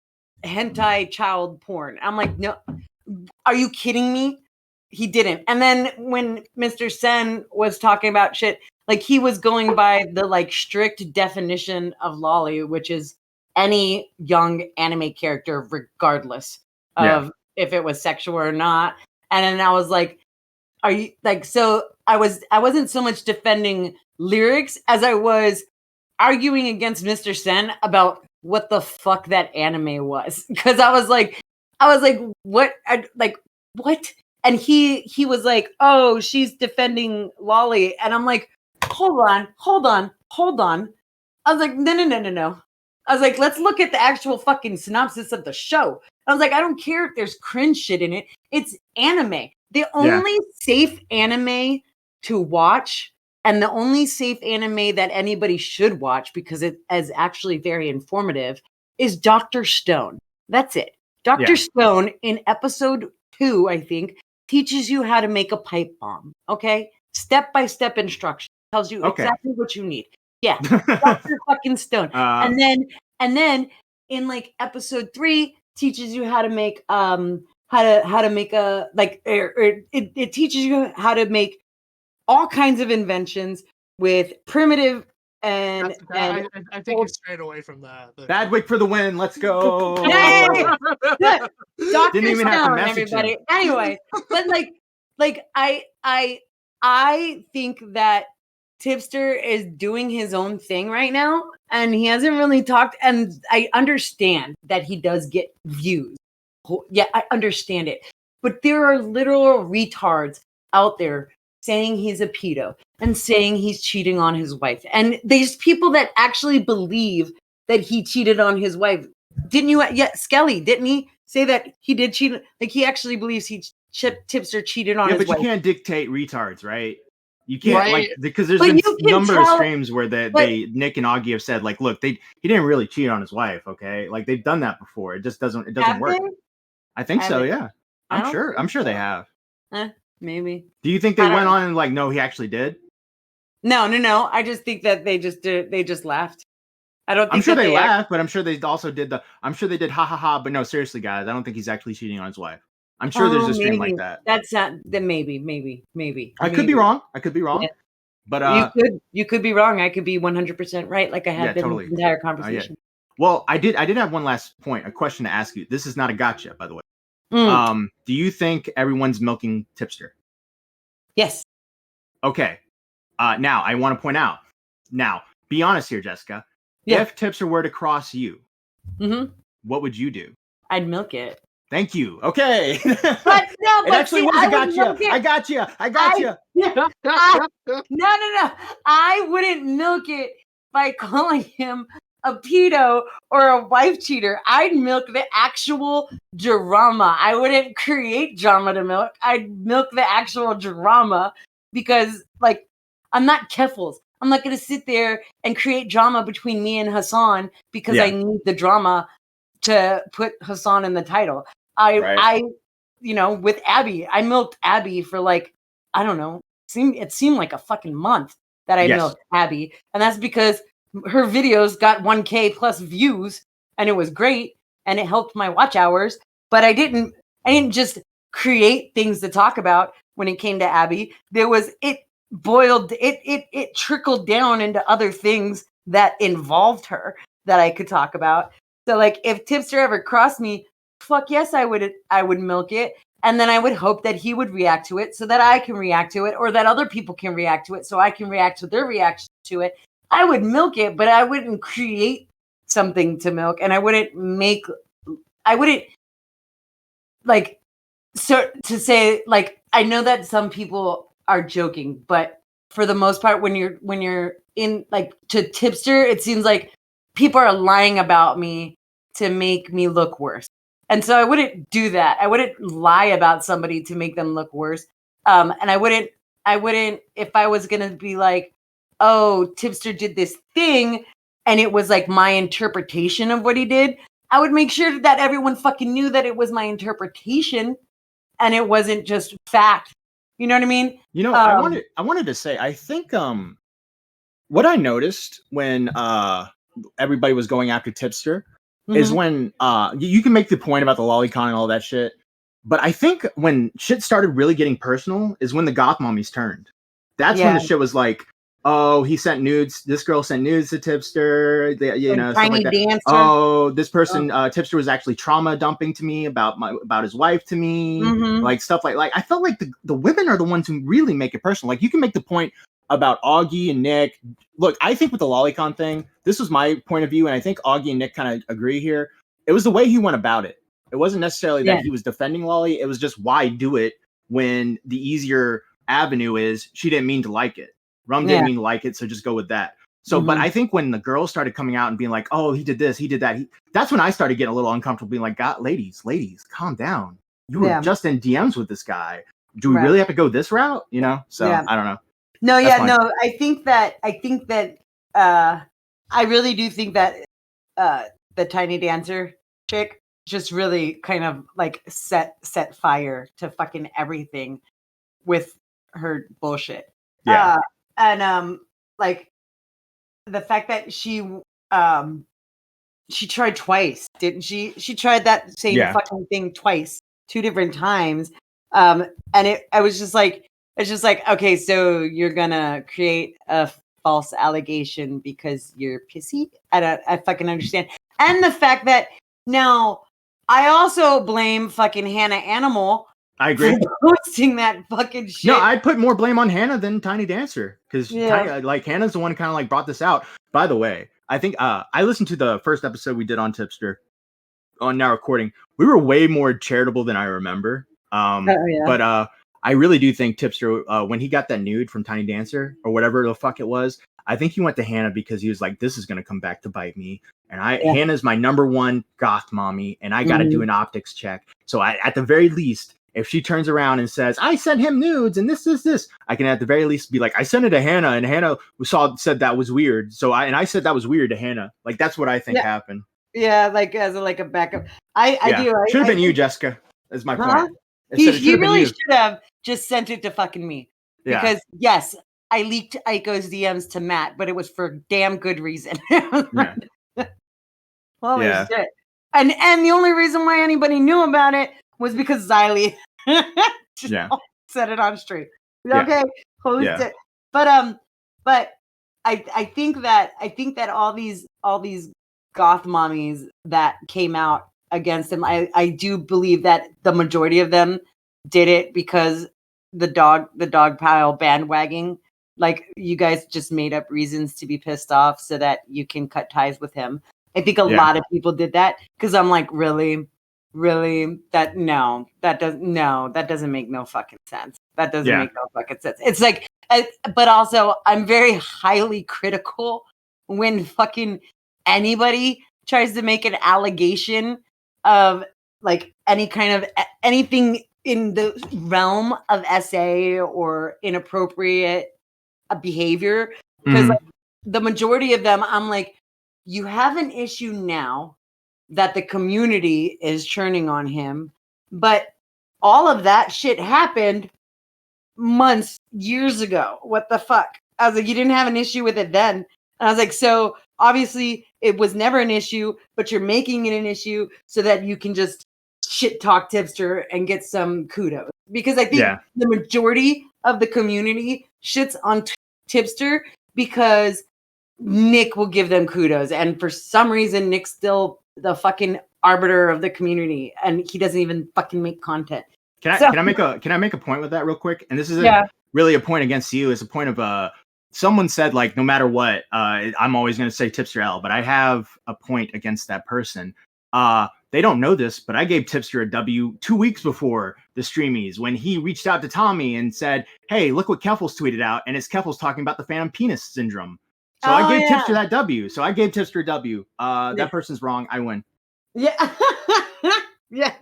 hentai child porn. I'm like, no, are you kidding me? He didn't. And then when Mr. Sen was talking about shit, like, he was going by the, like, strict definition of lolly, which is any young anime character, regardless of if it was sexual or not. And then I was like, are you, like, so I wasn't so much defending lyrics as I was arguing against Mr. Sen about what the fuck that anime was. Because I was like, what? What? And he was like, oh, she's defending lolly. And I'm like, hold on. I was like, no. I was like, let's look at the actual fucking synopsis of the show. I was like, I don't care if there's cringe shit in it. It's anime. The only safe anime to watch, and the only safe anime that anybody should watch, because it is actually very informative, is Dr. Stone. That's it. Dr. Stone in episode 2, I think, teaches you how to make a pipe bomb. Okay? Step-by-step instruction. Tells you exactly what you need. Yeah. Dr. fucking Stone. And then in, like, episode 3 teaches you how to make how to make a, like, it teaches you how to make all kinds of inventions with primitive and I think you strayed away from that. Badwick for the win. Let's go. Dr. Didn't even have to message everybody. him. Anyway, but like I think that Tipster is doing his own thing right now, and he hasn't really talked. And I understand that he does get views. Yeah, I understand it. But there are literal retards out there saying he's a pedo and saying he's cheating on his wife. And there's people that actually believe that he cheated on his wife. Didn't you? Yeah, Skelly, didn't he say that he did cheat? Like, he actually believes Tipster cheated on his wife. Yeah, but you can't dictate retards, right? You can't, like, because there's been number of streams where Nick and Augie have said, like, look, he didn't really cheat on his wife, okay? Like, they've done that before. It just doesn't work. I think so, yeah. I'm sure they have. Maybe. Do you think they went on and, like, no, he actually did? No. I just think that they just laughed. I don't think I'm sure they laughed, but I'm sure they also did I'm sure they did ha ha ha, but no, seriously, guys, I don't think he's actually cheating on his wife. I'm sure there's a stream like that. That's not, then maybe. I could be wrong. Yeah. But you could be wrong. I could be 100% right, like I have been the entire conversation. Well, I did have one last point, a question to ask you. This is not a gotcha, by the way. Do you think everyone's milking Tipster? Yes. Okay. Now I want to point out. Now, be honest here, Jessica. Yeah. If Tipster were to cross you, what would you do? I'd milk it. Thank you. Okay. But no, it actually was a gotcha. I got you. No. I wouldn't milk it by calling him a pedo or a wife cheater. I'd milk the actual drama. I wouldn't create drama to milk. I'd milk the actual drama because, like, I'm not Keffals. I'm not going to sit there and create drama between me and Hassan because I need the drama to put Hassan in the title. I with Abby, I milked Abby for, like, I don't know. It seemed like a fucking month that I milked Abby. And that's because her videos got 1K plus views and it was great. and it helped my watch hours. But I didn't just create things to talk about when it came to Abby. It trickled down into other things that involved her that I could talk about. So like if Tipster ever crossed me, fuck yes, I would milk it. And then I would hope that he would react to it so that I can react to it, or that other people can react to it so I can react to their reaction to it. I would milk it, but I wouldn't create something to milk, and I wouldn't like, so to say, like, I know that some people are joking, but for the most part, when you're in, like, to Tipster, it seems like people are lying about me to make me look worse. And so I wouldn't do that. I wouldn't lie about somebody to make them look worse. And I wouldn't, if I was going to be like, oh, Tipster did this thing and it was like my interpretation of what he did, I would make sure that everyone fucking knew that it was my interpretation and it wasn't just fact. You know what I mean? You know, I wanted to say, I think what I noticed when everybody was going after Tipster is when you can make the point about the lolicon and all that shit, but I think when shit started really getting personal is when the goth mommies turned. That's when the shit was like, oh, he sent nudes. This girl sent nudes to Tipster. You know, stuff like that. Dancer. Oh, this person, Tipster was actually trauma dumping to me about his wife to me, like stuff like I felt like the women are the ones who really make it personal. Like you can make the point about Augie and Nick. Look, I think with the lolicon thing, this was my point of view, and I think Augie and Nick kind of agree here. It was the way he went about it. It wasn't necessarily that he was defending Lolly. It was just why do it when the easier avenue is she didn't mean to like it. Rum didn't mean to like it, so just go with that. So, but I think when the girls started coming out and being like, oh, he did this, he did that, that's when I started getting a little uncomfortable, being like, God, ladies, calm down. You were just in DMs with this guy. Do we really have to go this route? You know? So I don't know. No, I think that I really do think that the Tiny Dancer chick just really kind of like set fire to fucking everything with her bullshit. Yeah. And like the fact that she tried twice, didn't she? She tried that same fucking thing twice, 2 different times. And I was just like, it's just like, okay, so you're gonna create a false allegation because you're pissy? I fucking understand. And the fact that now I also blame fucking Hannah Animal. I agree. Posting that fucking shit. No, I'd put more blame on Hannah than Tiny Dancer because Hannah's the one who kind of like brought this out. By the way, I think I listened to the first episode we did on Tipster on Now Recording. We were way more charitable than I remember. But I really do think Tipster, when he got that nude from Tiny Dancer or whatever the fuck it was, I think he went to Hannah because he was like, this is going to come back to bite me. And Hannah's my number one goth mommy, and I got to do an optics check. So at the very least, if she turns around and says, I sent him nudes and this, I can at the very least be like, I sent it to Hannah, and Hannah said that was weird. So I said that was weird to Hannah. Like, that's what I think happened. Yeah, like as a backup. I do. Should have been you, Jessica, is my point. He really should have just sent it to fucking me. Because, yes, I leaked Aiko's DMs to Matt, but it was for damn good reason. Holy shit. And the only reason why anybody knew about it was because Xylee set it on straight. Okay, holy shit. But I think that all these goth mommies that came out against him, I do believe that the majority of them did it because the dog pile bandwagging. Like, you guys just made up reasons to be pissed off so that you can cut ties with him. I think a lot of people did that because I'm like, really, that doesn't make no fucking sense. That doesn't make no fucking sense. It's like, but also I'm very highly critical when fucking anybody tries to make an allegation of like any kind of anything in the realm of SA or inappropriate behavior, because like, the majority of them, I'm like, you have an issue now that the community is churning on him, but all of that shit happened years ago. What the fuck? I was like, you didn't have an issue with it then. And I was like, so obviously it was never an issue, but you're making it an issue so that you can just shit talk Tipster and get some kudos. Because I think the majority of the community shits on Tipster because Nick will give them kudos. And for some reason, Nick's still the fucking arbiter of the community and he doesn't even fucking make content. Can I make a point with that real quick? And this isn't really a point against you. It's a point of someone said like no matter what, I'm always going to say Tipster L, but I have a point against that person. They don't know this, but I gave Tipster a W 2 weeks before the Streamies when he reached out to Tommy and said, "Hey, look what Keffels tweeted out," and it's Keffels talking about the phantom penis syndrome. So I gave Tipster that W. So I gave Tipster a W. That person's wrong. I win. Yeah. Yeah.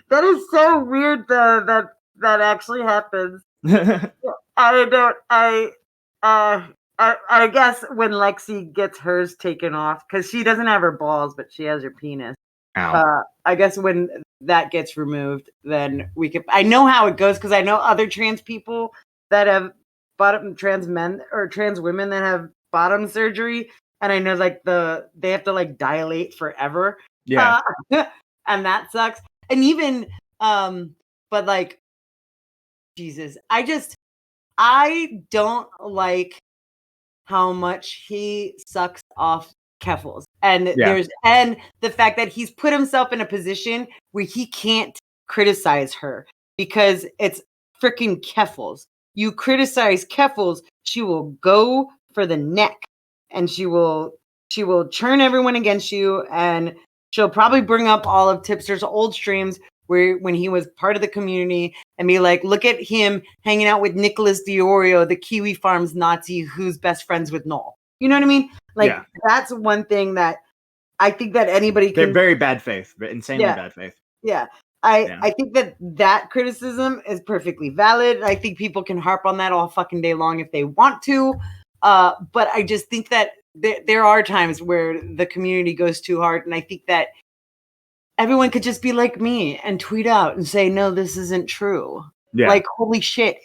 That is so weird though that actually happens. I guess when Lexi gets hers taken off, because she doesn't have her balls, but she has her penis. I guess when that gets removed, then we can. I know how it goes because I know other trans people that have trans men or trans women that have bottom surgery, and I know like they have to like dilate forever. Yeah, and that sucks. And even but like Jesus, I don't like how much he sucks off Keffels. And and the fact that he's put himself in a position where he can't criticize her because it's freaking Keffels. You criticize Keffels, she will go for the neck and she will churn everyone against you, and she'll probably bring up all of Tipster's old streams when he was part of the community and be like, look at him hanging out with Nicholas Diorio, the Kiwi Farms Nazi who's best friends with Noel. You know what I mean? Like, that's one thing that I think that anybody can... They're very bad faith, insanely bad faith. Yeah. I think that criticism is perfectly valid. I think people can harp on that all fucking day long if they want to. But I just think that there are times where the community goes too hard. And I think that everyone could just be like me and tweet out and say, no, this isn't true. Yeah. Like, holy shit.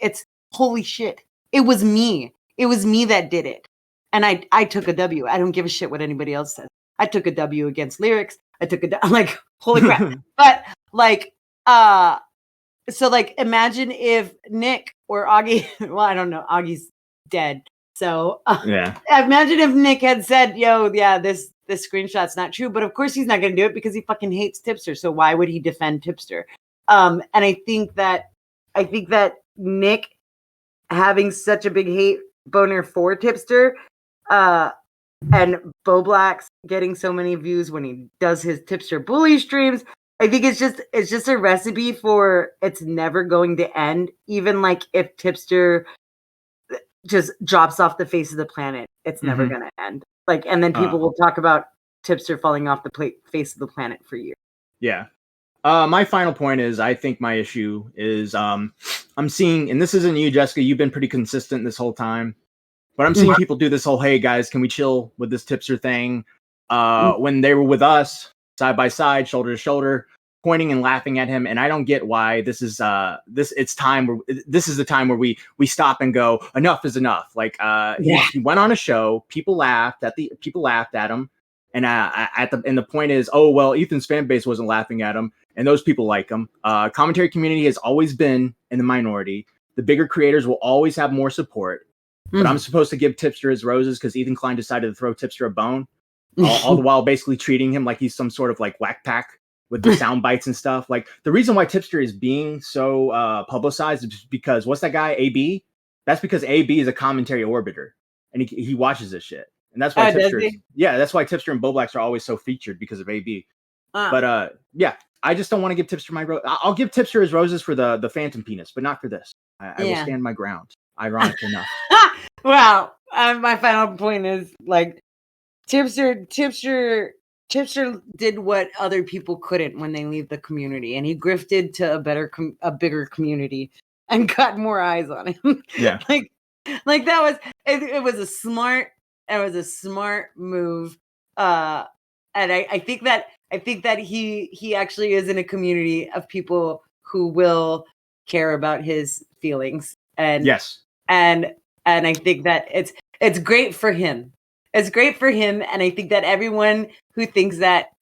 Holy shit. It was me. It was me that did it. And I took a W. I don't give a shit what anybody else says. I took a W against lyrics. I took I'm like, holy crap. But like, so like, imagine if Nick or Augie, well, I don't know, Augie's dead. So imagine if Nick had said, yo, this screenshot's not true. But of course he's not going to do it because he fucking hates Tipster. So why would he defend Tipster? And I think that Nick having such a big hate boner for Tipster, and Bo Black's getting so many views when he does his Tipster bully streams, I think it's just a recipe for it's never going to end. Even like if Tipster just drops off the face of the planet, it's never going to end. Like, and then people will talk about Tipster falling off the face of the planet for years. Yeah. My final point is, I think my issue is, I'm seeing, and this isn't you, Jesska, you've been pretty consistent this whole time, but I'm seeing people do this whole, hey guys, can we chill with this Tipster thing? When they were with us, side by side, shoulder to shoulder, pointing and laughing at him. And I don't get why this is this is the time where we stop and go, enough is enough. Like he went on a show, people laughed at him. And the point is, oh well, Ethan's fan base wasn't laughing at him, and those people like him. Commentary community has always been in the minority. The bigger creators will always have more support. But I'm supposed to give Tipster his roses because Ethan Klein decided to throw Tipster a bone, all the while basically treating him like he's some sort of like whack pack with the sound bites and stuff. Like, the reason why Tipster is being so publicized is because, what's that guy, AB? That's because AB is a commentary orbiter, and he watches this shit. And that's why that's why Tipster and Boblax are always so featured, because of AB. But I just don't want to give Tipster my rose. I'll give Tipster his roses for the phantom penis, but not for this. I will stand my ground. Ironic enough. Well, my final point is, like, Tipster did what other people couldn't when they leave the community, and he grifted to a bigger community and got more eyes on him. Yeah, like that was it was a smart. It was a smart move, and I think that he actually is in a community of people who will care about his feelings, and yes, and I think that it's great for him. It's great for him, and I think that everyone who thinks that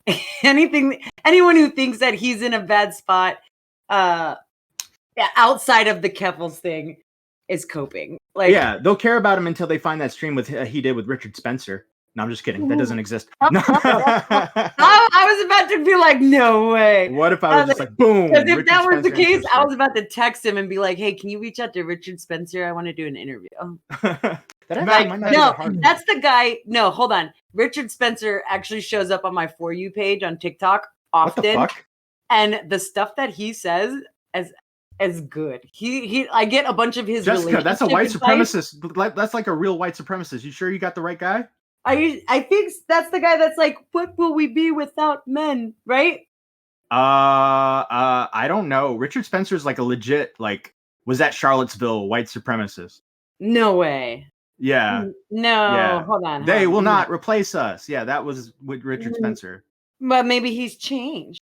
anyone who thinks that he's in a bad spot, outside of the Keffels thing, is coping. Like, yeah, they'll care about him until they find that stream with he did with Richard Spencer. No, I'm just kidding. That doesn't exist. No. I was about to be like, no way. What if I was just like, boom? Because if Richard that was the Spencer case, I was about to text him and be like, hey, can you reach out to Richard Spencer? I want to do an interview. That's the guy. No, hold on. Richard Spencer actually shows up on my For You page on TikTok often. What the fuck? And the stuff that he says is good. I get a bunch of his Jessica, that's a white advice. supremacist. That's like a real white supremacist. You sure you got the right guy? I think that's the guy that's like, what will we be without men, right? I don't know. Richard Spencer's like a legit, like, was that Charlottesville white supremacist? No way. Yeah. No, Yeah. hold on. They will not replace us. Yeah, that was with Richard Spencer. But maybe he's changed.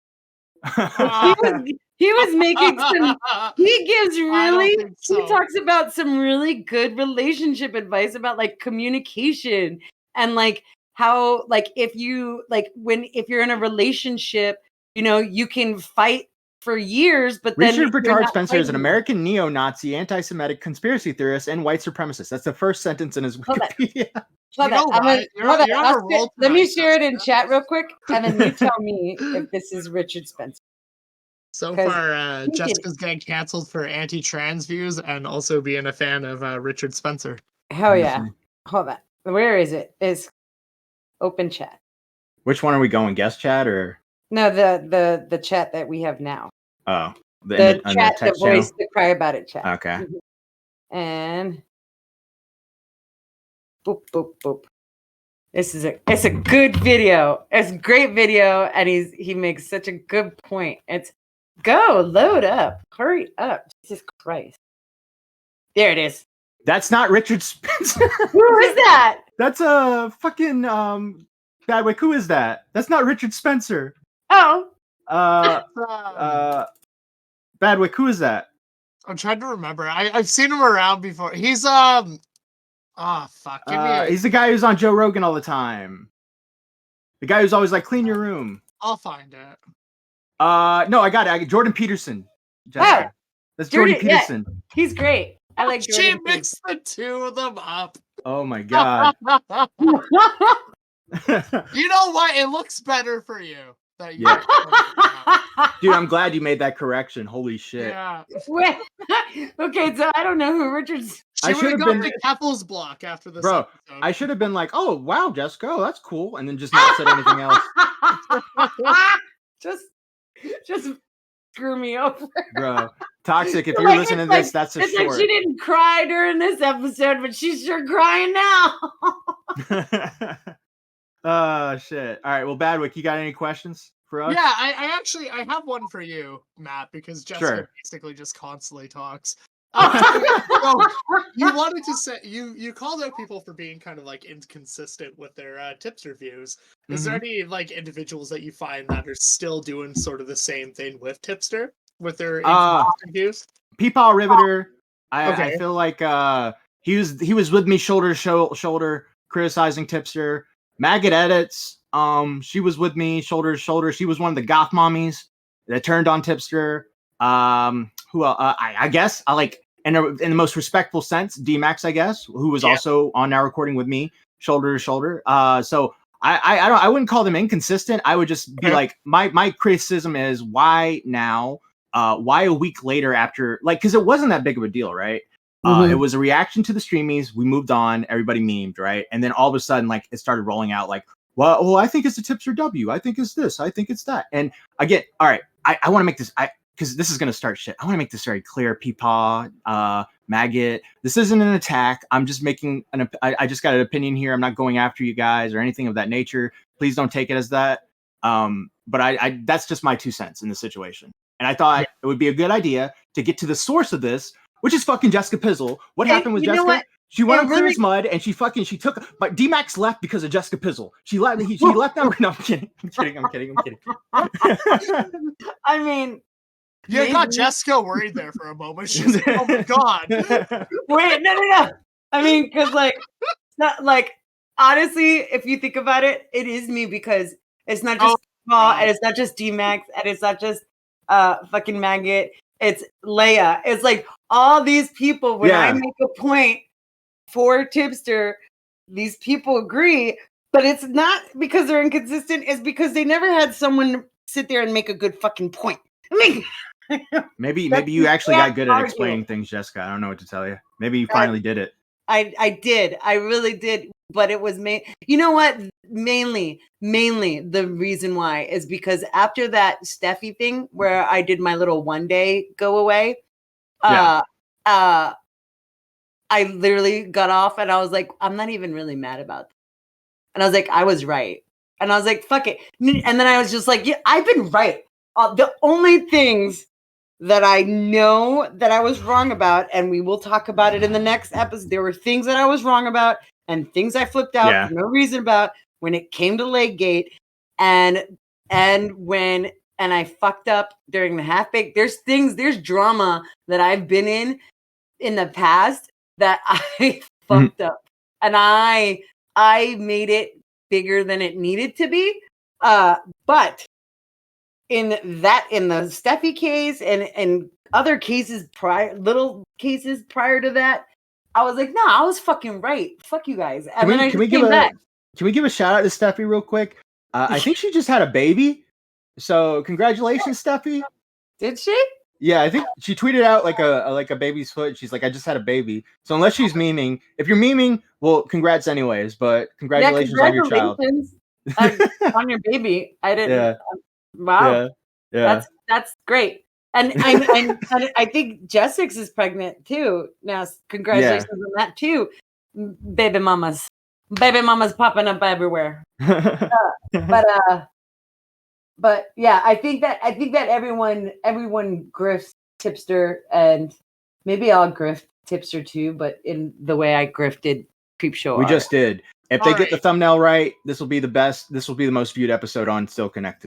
He was making some. He gives really. So. He talks about some really good relationship advice about like communication and like how like if you're in a relationship, you know, you can fight for years, but Richard then Bertard Spencer is an American neo-Nazi, anti-Semitic conspiracy theorist, and white supremacist. That's the first sentence in his Wikipedia. Let me share it in chat real quick, and then you tell me if this is Richard Spencer. So far, Jessica's getting canceled for anti-trans views and also being a fan of Richard Spencer. Hell yeah. Hold on. Where is it? Is open chat. Which one are we going? Guest chat or? No, the chat that we have now. Oh. The chat, the voice, the cry about it chat. Okay. And boop, boop, boop. It's a good video. It's a great video, and he makes such a good point. It's go, load up, hurry up. Jesus Christ. There it is. That's not Richard Spencer. Who is that? That's a fucking Badwick. Who is that? That's not Richard Spencer. Oh. Badwick, who is that? I'm trying to remember. I've seen him around before. He's fuck. He's the guy who's on Joe Rogan all the time. The guy who's always like, clean your room. I'll find it. No, I got it. Jordan Peterson. Jessica. That's Jordan Peterson. Yeah, he's great. I like Jordan. She mixed the two of them up. Oh my god. You know what? It looks better for you. Yeah. Dude, I'm glad you made that correction. Holy shit. Yeah. Okay, so I don't know who Richard's. I should have been the Keffels block after this. Bro, episode. I should have been like, oh wow, Jessica, oh, that's cool, and then just not said anything else. just screw me over. Bro, Toxic, if you're listening to this, that's a short. It's like she didn't cry during this episode, but she's sure crying now. Oh shit. All right, well, Badwick, you got any questions for us? Yeah, I have one for you, Matt, because Jessica basically just constantly talks. So you wanted to say you called out people for being kind of like inconsistent with their tipster views. Is there any like individuals that you find that are still doing sort of the same thing with tipster with their inconsistent views? Peepaw Riveter. I feel like he was with me shoulder to shoulder criticizing tipster. Maggot Edits. She was with me shoulder to shoulder. She was one of the goth mommies that turned on tipster. Who I guess I like in the most respectful sense, D-Max, I guess, who was also on Now Recording with me, shoulder to shoulder. So I wouldn't call them inconsistent. I would just be like, my criticism is why now? Why a week later after, like, because it wasn't that big of a deal, right? It was a reaction to the streamies. We moved on. Everybody memed, right? And then all of a sudden, like, it started rolling out like, well, I think it's a tipster W. I think it's this. I think it's that. And again, all right, I want to make this, because this is going to start shit. I want to make this very clear. Peepaw, Maggot. This isn't an attack. I'm just making I just got an opinion here. I'm not going after you guys or anything of that nature. Please don't take it as that. But I that's just my 2 cents in the situation. And I thought it would be a good idea to get to the source of this, which is fucking Jessica Pizzle. What happened with Jessica? She went on Clear's Mud and she took, but D-Max left because of Jessica Pizzle. She left them. No, I'm kidding. I mean, you got Jessica worried there for a moment. She's like, oh my god. Wait, no. I mean, because like, not like honestly, if you think about it, it is me because it's not just Paul and it's not just D-Max and it's not just fucking Maggot. It's Leia. It's like all these people, when I make a point for Tipster, these people agree, but it's not because they're inconsistent. It's because they never had someone sit there and make a good fucking point. I mean, maybe you actually got good at explaining things, Jesska. I don't know what to tell you. Maybe you finally did it. I did. I really did. But it was you know what? Mainly the reason why is because after that Steffi thing where I did my little one day go away, I literally got off and I was like, I'm not even really mad about that. And I was like, I was right. And I was like, fuck it. And then I was just like, yeah, I've been right. The only things that I know that I was wrong about, and we will talk about it in the next episode. There were things that I was wrong about and things I flipped out for no reason about when it came to Leg Gate. And I fucked up during the half baked. There's drama that I've been in the past that I fucked up, and I made it bigger than it needed to be. But in the Steffi case and other cases little cases prior to that, I was like, no, I was fucking right. Fuck you guys. And then I just came back. Can we give a shout out to Steffi real quick? I think she just had a baby. So congratulations, Steffi. Did she? Yeah, I think she tweeted out like a baby's foot. She's like, I just had a baby. So unless she's memeing, if you're memeing, well, congrats anyways. But congratulations on your child. On your baby. I didn't. Yeah. Wow. Yeah. That's great. And I think Jessix is pregnant too. Now, congratulations on that too. Baby mamas popping up everywhere. But yeah, I think that everyone grifts Tipster, and maybe I'll grift Tipster too, but in the way I grifted Creepshow. We just did. If they get the thumbnail right, this will be the best. This will be the most viewed episode on Still Connected.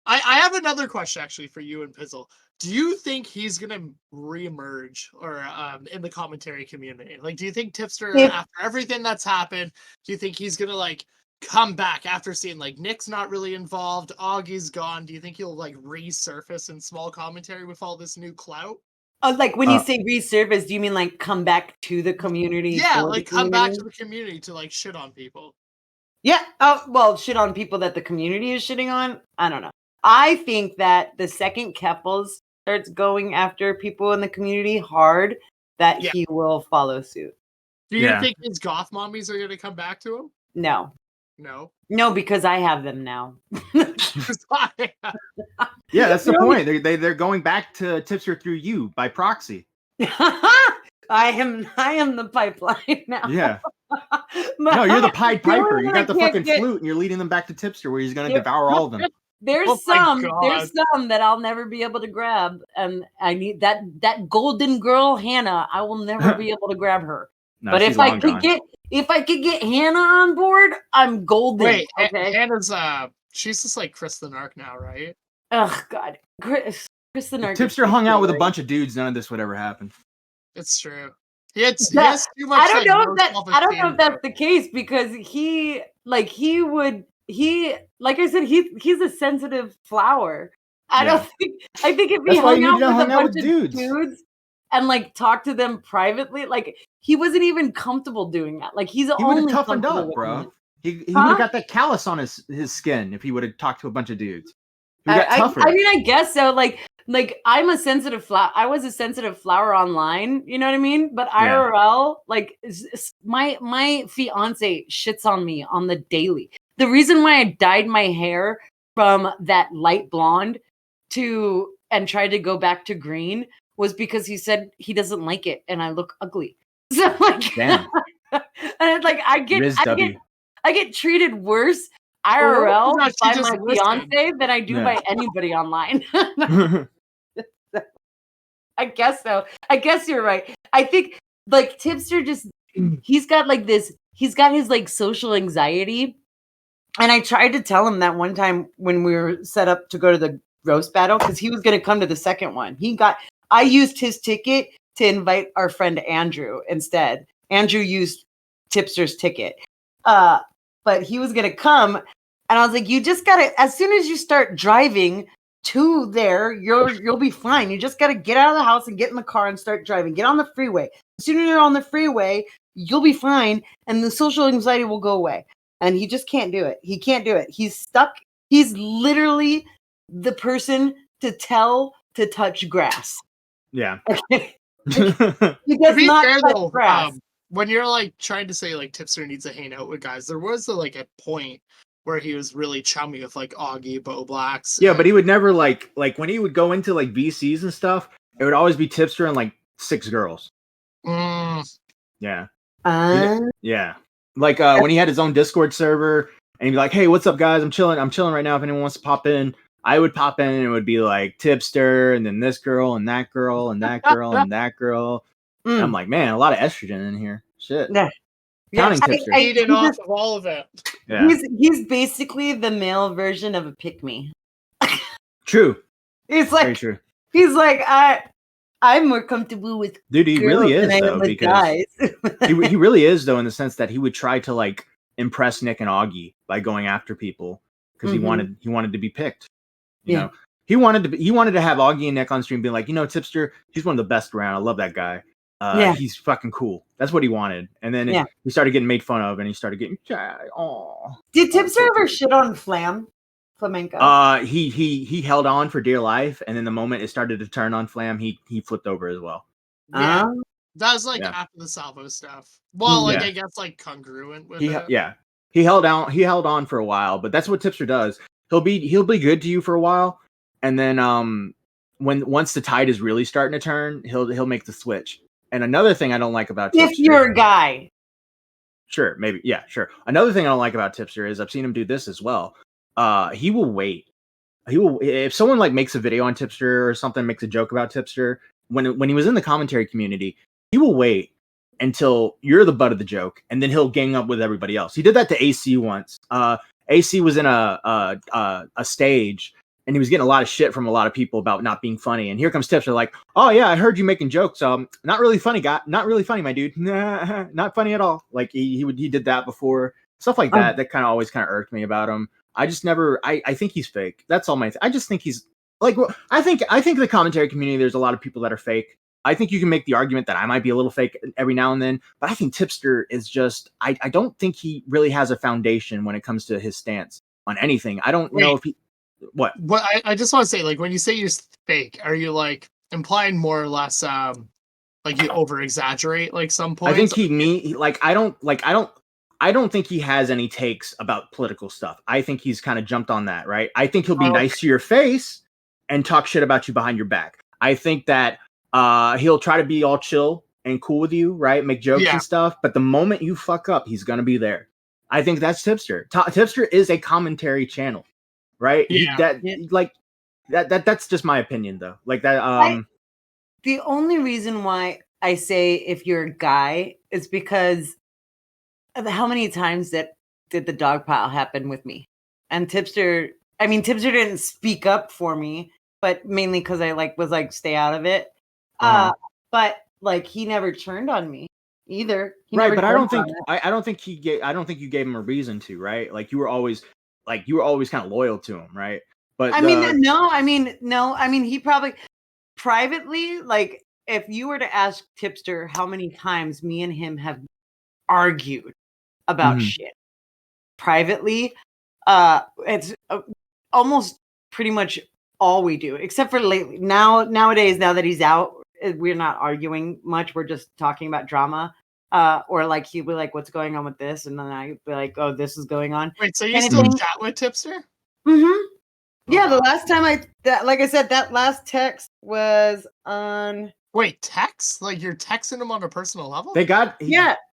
I have another question actually for you and Pizzle. Do you think he's gonna reemerge or in the commentary community? Like, do you think Tipster, after everything that's happened, do you think he's gonna like come back after seeing like Nick's not really involved, Augie's gone? Do you think he'll like resurface in small commentary with all this new clout? Oh, like when you say resurface, do you mean like come back to the community? Yeah, like come back to the community to like shit on people. Yeah. Oh, well, shit on people that the community is shitting on. I don't know. I think that the second Keppels starts going after people in the community hard, that he will follow suit. Do you think his goth mommies are going to come back to him? No. No, because I have them now. Yeah, that's the point. They're going back to Tipster through you by proxy. I am the pipeline now. Yeah. No, you're the Pied Piper. You got the fucking flute, and you're leading them back to Tipster, where he's going to devour all of them. There's some that I'll never be able to grab, and I need that golden girl Hannah. I will never be able to grab her. No, but if I could get Hannah on board, I'm golden. Wait, okay? Hannah's she's just like Chris the Narc now, right? Oh God, Chris the Narc. If Tipster hung out with a bunch of dudes, none of this would ever happen. It's true. He has too much. I don't know if that's the case, because like I said, he's a sensitive flower. I think if he hung out with a bunch of dudes and like talked to them privately, like he wasn't even comfortable doing that. Like he would have toughened up, bro. He would have got that callus on his skin if he would have talked to a bunch of dudes. He got tougher. I mean, I guess so. Like I'm a sensitive flower. I was a sensitive flower online, you know what I mean? But IRL, like my fiance shits on me on the daily. The reason why I dyed my hair from that light blonde and tried to go back to green was because he said he doesn't like it and I look ugly. So like, damn. And like I get treated worse IRL by my fiance than I do by anybody online. I guess so. I guess you're right. I think like Tipster he's got his like social anxiety. And I tried to tell him that one time when we were set up to go to the roast battle, because he was going to come to the second one. I used his ticket to invite our friend Andrew instead. Andrew used Tipster's ticket. but he was gonna come, and I was like, you just gotta. As soon as you start driving to there, you'll be fine. You just gotta get out of the house and get in the car and start driving. Get on the freeway. As soon as you're on the freeway, you'll be fine, and the social anxiety will go away. And he just can't do it. He can't do it. He's stuck. He's literally the person to tell to touch grass. Yeah. Okay. He does not touch grass. When you're like trying to say like Tipster needs to hang out with guys, there was like a point where he was really chummy with like Augie, Bo Blacks. Yeah, but he would never like when he would go into like VCs and stuff, it would always be Tipster and like 6 girls. Yeah. Yeah. Like when he had his own Discord server and he'd be like, hey, what's up guys? I'm chilling right now. If anyone wants to pop in, I would pop in and it would be like Tipster and then this girl and that girl and that girl and that girl. And I'm like, man, a lot of estrogen in here. Shit. Yeah. Counting Tipster. Eating off of all of it. Yeah. He's basically the male version of a pick-me. True. It's like, very true. He's like, I'm more comfortable with dude. He really is though, because guys. he really is though, in the sense that he would try to like impress Nick and Augie by going after people because he wanted to be picked. You know, he wanted to have Augie and Nick on stream, being like, you know, Tipster, he's one of the best around. I love that guy. He's fucking cool. That's what he wanted. And then he started getting made fun of, and he started getting. Did Tipster ever shit on Flamenco? He held on for dear life, and then the moment it started to turn on Flam, he flipped over as well. Yeah, that was like after the Salvo stuff. Well, I guess like congruent with it. Yeah, he held on for a while, but that's what Tipster does. He'll be good to you for a while, and then once the tide is really starting to turn, he'll make the switch. And another thing I don't like about Tipster, if you're a guy, sure, maybe, yeah, sure. Another thing I don't like about Tipster is I've seen him do this as well. He will wait. If someone like makes a video on Tipster or something, makes a joke about Tipster, when he was in the commentary community, he will wait until you're the butt of the joke, and then he'll gang up with everybody else. He did that to AC once. AC was in a stage, and he was getting a lot of shit from a lot of people about not being funny. And here comes Tipster, like, oh yeah, I heard you making jokes. Not really funny, guy. Not really funny, my dude. Nah, not funny at all. Like he did that before. Stuff like that. That kind of always kind of irked me about him. I just never. I think he's fake. That's all I just think he's like. I think the commentary community, there's a lot of people that are fake. I think you can make the argument that I might be a little fake every now and then, but I think Tipster is just. I don't think he really has a foundation when it comes to his stance on anything. I don't know if he. What? But I just want to say, like, when you say you're fake, are you like implying more or less, like you over exaggerate like some points? I think I don't think he has any takes about political stuff. I think he's kind of jumped on that, right? I think he'll be nice to your face and talk shit about you behind your back. I think that he'll try to be all chill and cool with you, right? Make jokes and stuff. But the moment you fuck up, he's gonna be there. I think that's Tipster. Tipster is a commentary channel. Right? Yeah. That's just my opinion though. Like that the only reason why I say if you're a guy is because of how many times did the dog pile happen with me? And Tipster didn't speak up for me, but mainly because I was like stay out of it. But like he never turned on me either. Right, but I don't think you gave him a reason to, right? Like you were always kind of loyal to him, right? But he probably privately, like if you were to ask Tipster how many times me and him have argued about shit privately, it's almost pretty much all we do, except for lately. Nowadays, now that he's out, we're not arguing much. We're just talking about drama. Or like he'd be like, "What's going on with this?" And then I'd be like, "Oh, this is going on." Wait, so you still chat with Tipster? Yeah, the last time like I said, that last text was on. Wait, text? Like you're texting him on a personal level?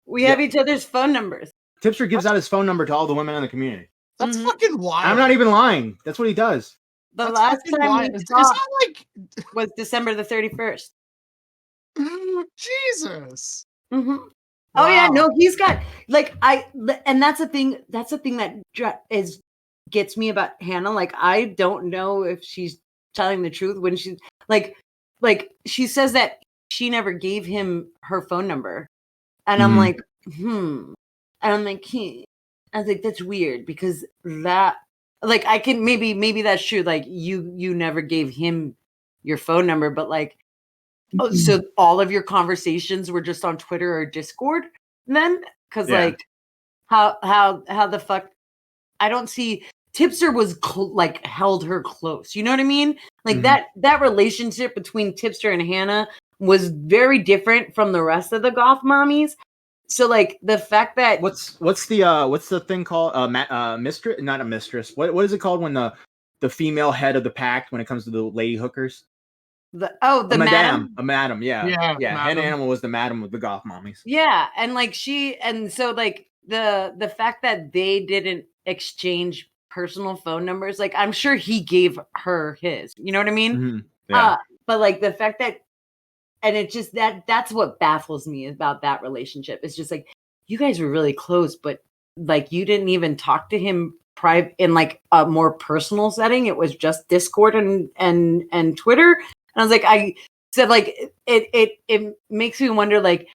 We have each other's phone numbers. Tipster gives out his phone number to all the women in the community. That's fucking wild. I'm not even lying. That's what he does. The last time we talked was December the 31st. Jesus. Wow. Oh yeah, no, he's got and that's the thing that gets me about Hannah. Like I don't know if she's telling the truth when she's like she says that she never gave him her phone number, and I'm like, and I'm like, I was like, that's weird because that, like, I can maybe that's true. Like, you never gave him your phone number, but like, so all of your conversations were just on Twitter or Discord then? Because like, how the fuck? I don't see. Tipster was like held her close. You know what I mean? Like that relationship between Tipster and Hannah was very different from the rest of the goth mommies. So like the fact that what's the thing called mistress, not a mistress, what is it called when the female head of the pack when it comes to the lady hookers, the madam, yeah, Hannah Animal was the madam of the goth mommies. Yeah, and like so like the fact that they didn't exchange personal phone numbers, like I'm sure he gave her his, you know what I mean? But like the fact that, and it just that's what baffles me about that relationship. It's just like, you guys were really close, but like you didn't even talk to him private in like a more personal setting. It was just Discord and Twitter. And I was like, I said like it makes me wonder, like,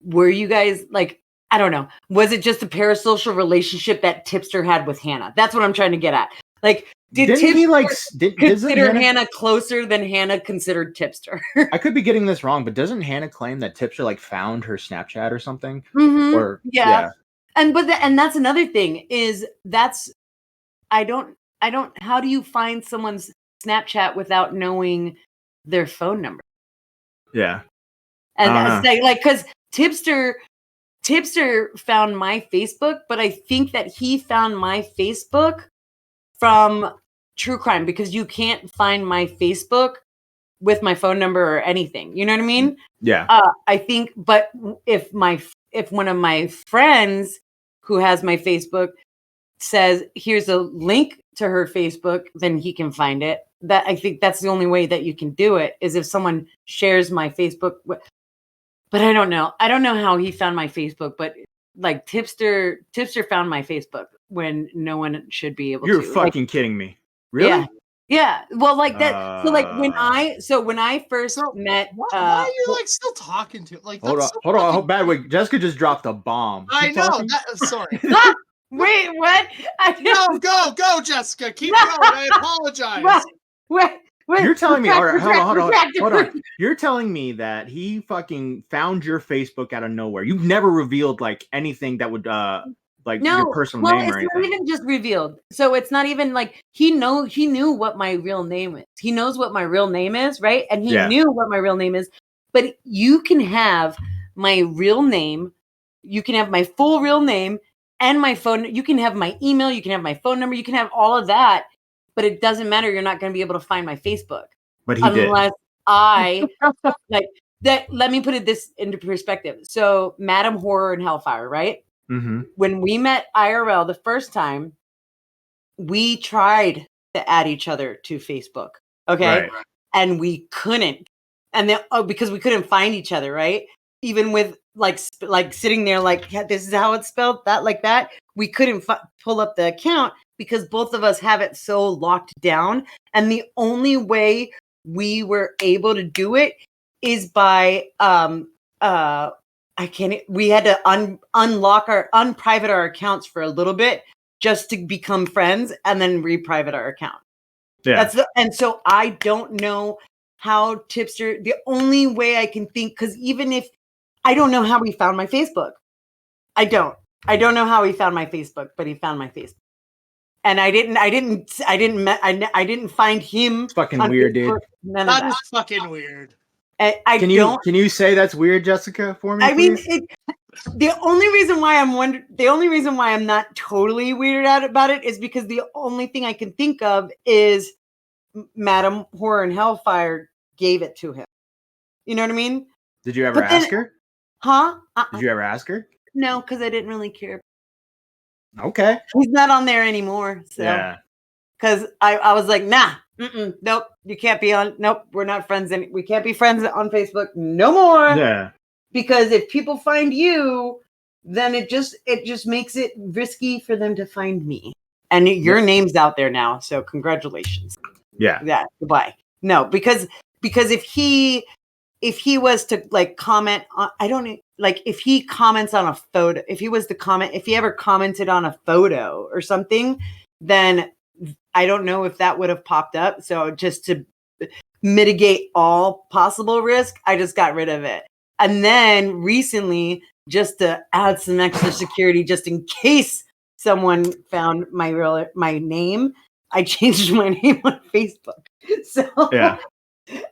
were you guys like, I don't know, was it just a parasocial relationship that Tipster had with Hannah? That's what I'm trying to get at. Like, did Tipster consider Hannah closer than Hannah considered Tipster? I could be getting this wrong, but doesn't Hannah claim that Tipster like found her Snapchat or something? Or yeah. And that's another thing is I don't how do you find someone's Snapchat without knowing their phone number? Yeah. And like, because Tipster found my Facebook, but I think that he found my Facebook from True Crime, because you can't find my Facebook with my phone number or anything. You know what I mean? Yeah. I think, but if one of my friends who has my Facebook says, here's a link to her Facebook, then he can find it. That, I think that's the only way that you can do it, is if someone shares my Facebook. But I don't know. I don't know how he found my Facebook, but like Tipster found my Facebook when no one should be able to. You're fucking kidding me. Really? Yeah. Well, like that. So like when I first met, why are you like still talking to like? Hold on. Oh, bad way. Jessica just dropped a bomb. I know. Sorry. Wait, what? No, go, Jessica. Keep going. I apologize. Wait. You're telling me, all right, hold on. You're telling me that he fucking found your Facebook out of nowhere. You've never revealed like anything that would your personal name or anything. It's not even just revealed. So it's not even like he knew what my real name is. He knows what my real name is, right? And he knew what my real name is. But you can have my real name, you can have my full real name and my phone, you can have my email, you can have my phone number, you can have all of that. But it doesn't matter. You're not going to be able to find my Facebook. But he unless I like that. Let me put this into perspective. So, Madam Horror and Hellfire, right? Mm-hmm. When we met IRL the first time, we tried to add each other to Facebook. Okay. Right. And we couldn't. And then, because we couldn't find each other, right? Even with like sitting there, like, this is how it's spelled, that, like that. We couldn't pull up the account because both of us have it so locked down. And the only way we were able to do it is by, we had to unprivate our accounts for a little bit just to become friends and then reprivate our account. Yeah. And so I don't know how Tipster, the only way I can think, because even if, I don't know how he found my Facebook. I don't know how he found my Facebook, but he found my Facebook. And I didn't find him. It's fucking weird, dude. That is fucking weird. Can you say that's weird, Jessica, for me? I mean, the only reason why I'm not totally weirded out about it is because the only thing I can think of is Madam Horror and Hellfire gave it to him. You know what I mean? Did you ever ask her? Huh? Did you ever ask her? No, because I didn't really care. Okay. He's not on there anymore. So. Yeah. Because I was like, nah, nope, you can't be on. Nope, we're not friends. We can't be friends on Facebook no more. Yeah. Because if people find you, then it just makes it risky for them to find me. And your name's out there now, so congratulations. Yeah. Yeah. Goodbye. No, because if he was to like comment on, I don't like if he comments on a photo, if he ever commented on a photo or something, then I don't know if that would have popped up. So just to mitigate all possible risk, I just got rid of it. And then recently, just to add some extra security, just in case someone found my name, I changed my name on Facebook. So Yeah.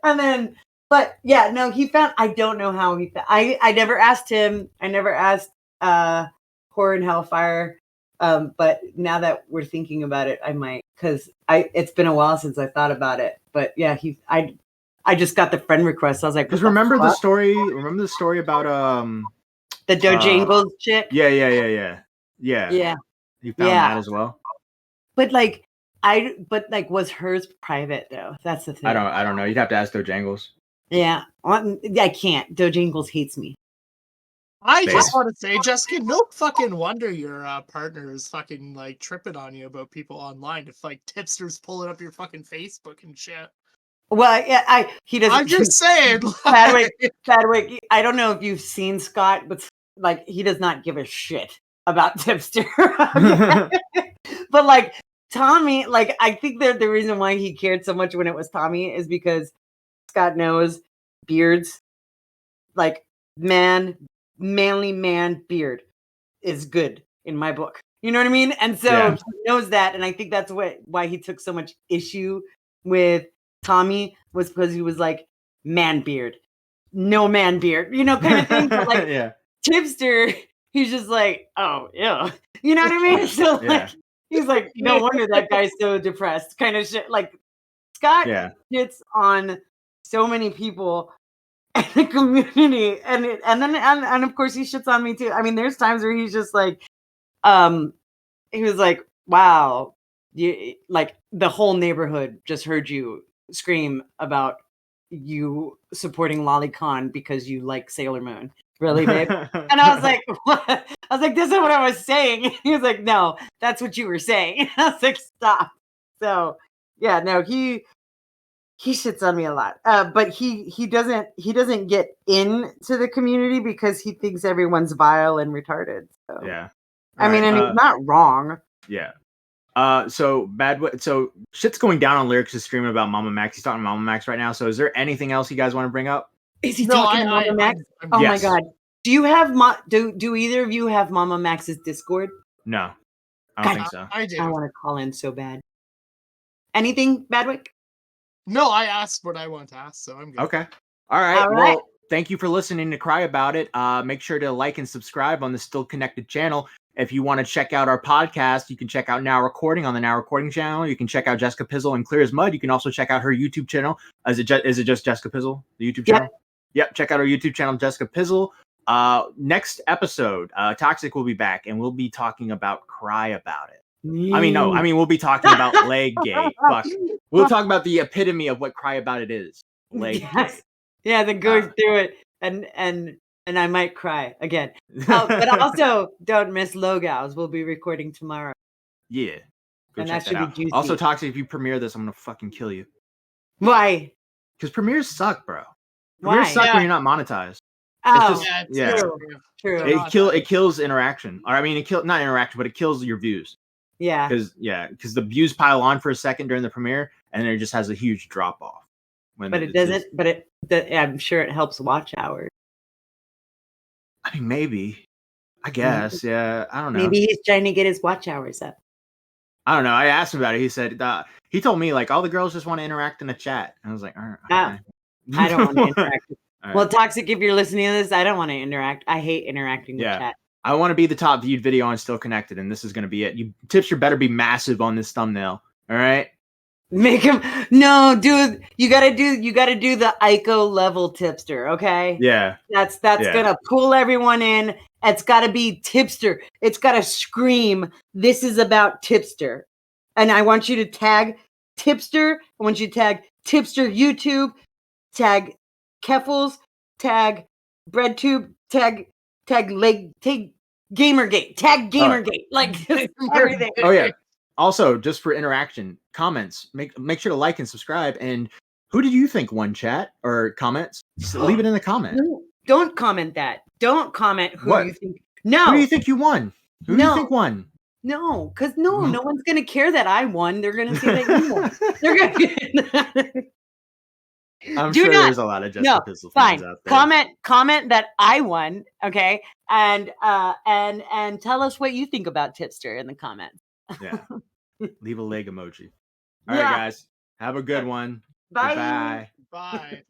And then, but yeah, no, he found. I don't know how he found. I never asked him. I never asked Horror and Hellfire. But now that we're thinking about it, I might, because it's been a while since I thought about it. But yeah, I just got the friend request. I was like, just remember the story. Remember the story about the Dojangles chick. Yeah. You found that as well. But was hers private though? That's the thing. I don't know. You'd have to ask Dojangles. Yeah, I can't. Dojangles hates me. I just want to say, Jessica, no fucking wonder your partner is fucking like tripping on you about people online. If like tipsters pulling up your fucking Facebook and shit. Well, yeah, he doesn't. I'm just saying, Chadwick. I don't know if you've seen Scott, but like he does not give a shit about Tipster. But like Tommy, like I think that the reason why he cared so much when it was Tommy is because Scott knows beards, like manly man beard is good in my book. You know what I mean? And so he knows that, and I think that's why he took so much issue with Tommy, was because he was like, man beard, no man beard, you know, kind of thing. But like Tipster, he's just like, oh yeah, you know what I mean? So like he's like, no wonder that guy's so depressed, kind of shit. Like Scott hits on so many people in the community, and then of course he shits on me too. I mean, there's times where he's just like, he was like, wow, you, like the whole neighborhood just heard you scream about you supporting Lolicon because you like Sailor Moon. Really, babe? And I was like, what? I was like, this is what I was saying. He was like, no, that's what you were saying. I was like, stop. So yeah, no, he shits on me a lot. But he doesn't get into the community because he thinks everyone's vile and retarded. So yeah. I mean, and he's not wrong. Yeah. So shit's going down on Lyrics' stream about Mama Max. He's talking to Mama Max right now. So is there anything else you guys want to bring up? Is he talking to Mama Max? My god. Do you have do either of you have Mama Max's Discord? No. I don't think so. I do. I want to call in so bad. Anything, Badwick? No, I asked what I want to ask, so I'm good. Okay. All right. Well, thank you for listening to Cry About It. Make sure to like and subscribe on the Still Connected channel. If you want to check out our podcast, you can check out Now Recording on the Now Recording channel. You can check out Jessica Pizzle and Clear as Mud. You can also check out her YouTube channel. Is it just Jessica Pizzle, the YouTube channel? Yep. Check out our YouTube channel, Jessica Pizzle. Next episode, Toxic will be back, and we'll be talking about Cry About It. We'll be talking about leg gate. Fuck. We'll talk about the epitome of what Cry About It is. Leg gate. Yeah, then going through it and I might cry again. But also, don't miss Logos. We'll be recording tomorrow. Yeah. And that should be juicy. Also, Toxic, if you premiere this, I'm going to fucking kill you. Why? Because premieres suck, bro. Why? Premieres suck when you're not monetized. Oh, true. It kills interaction. Or I mean, not interaction, but it kills your views. Yeah. Because the views pile on for a second during the premiere, and then it just has a huge drop off. But it doesn't. I'm sure it helps watch hours. I mean, maybe. I guess. Yeah. I don't know. Maybe he's trying to get his watch hours up. I don't know. I asked him about it. He said he told me like all the girls just want to interact in the chat. And I was like, all right. I don't want to interact. Right. Well, Toxic, if you're listening to this, I don't want to interact. I hate interacting with chat. I want to be the top viewed video on Still Connected, and this is going to be it. Tipster better be massive on this thumbnail. All right. Make him dude. You gotta do the Ico level Tipster, okay? Yeah. That's gonna pull everyone in. It's gotta be Tipster. It's gotta scream, this is about Tipster. And I want you to tag Tipster. I want you to tag Tipster YouTube, tag Keffels, tag BreadTube, tag Gamergate, tag Gamergate, like everything. Oh yeah. Also, just for interaction, comments, make sure to like and subscribe. And who did you think won, chat or comments? Just leave it in the comment. No, don't comment that. Don't comment who What? you think. No. Who do you think you won? Who do you think won? No, because no one's gonna care that I won. They're gonna say that you won. They're gonna. I'm sure there's a lot of Jessica Pistol fans out there. Comment that I won, okay? And tell us what you think about Tipster in the comments. Yeah. Leave a leg emoji. All right, guys. Have a good one. Bye. Goodbye. Bye.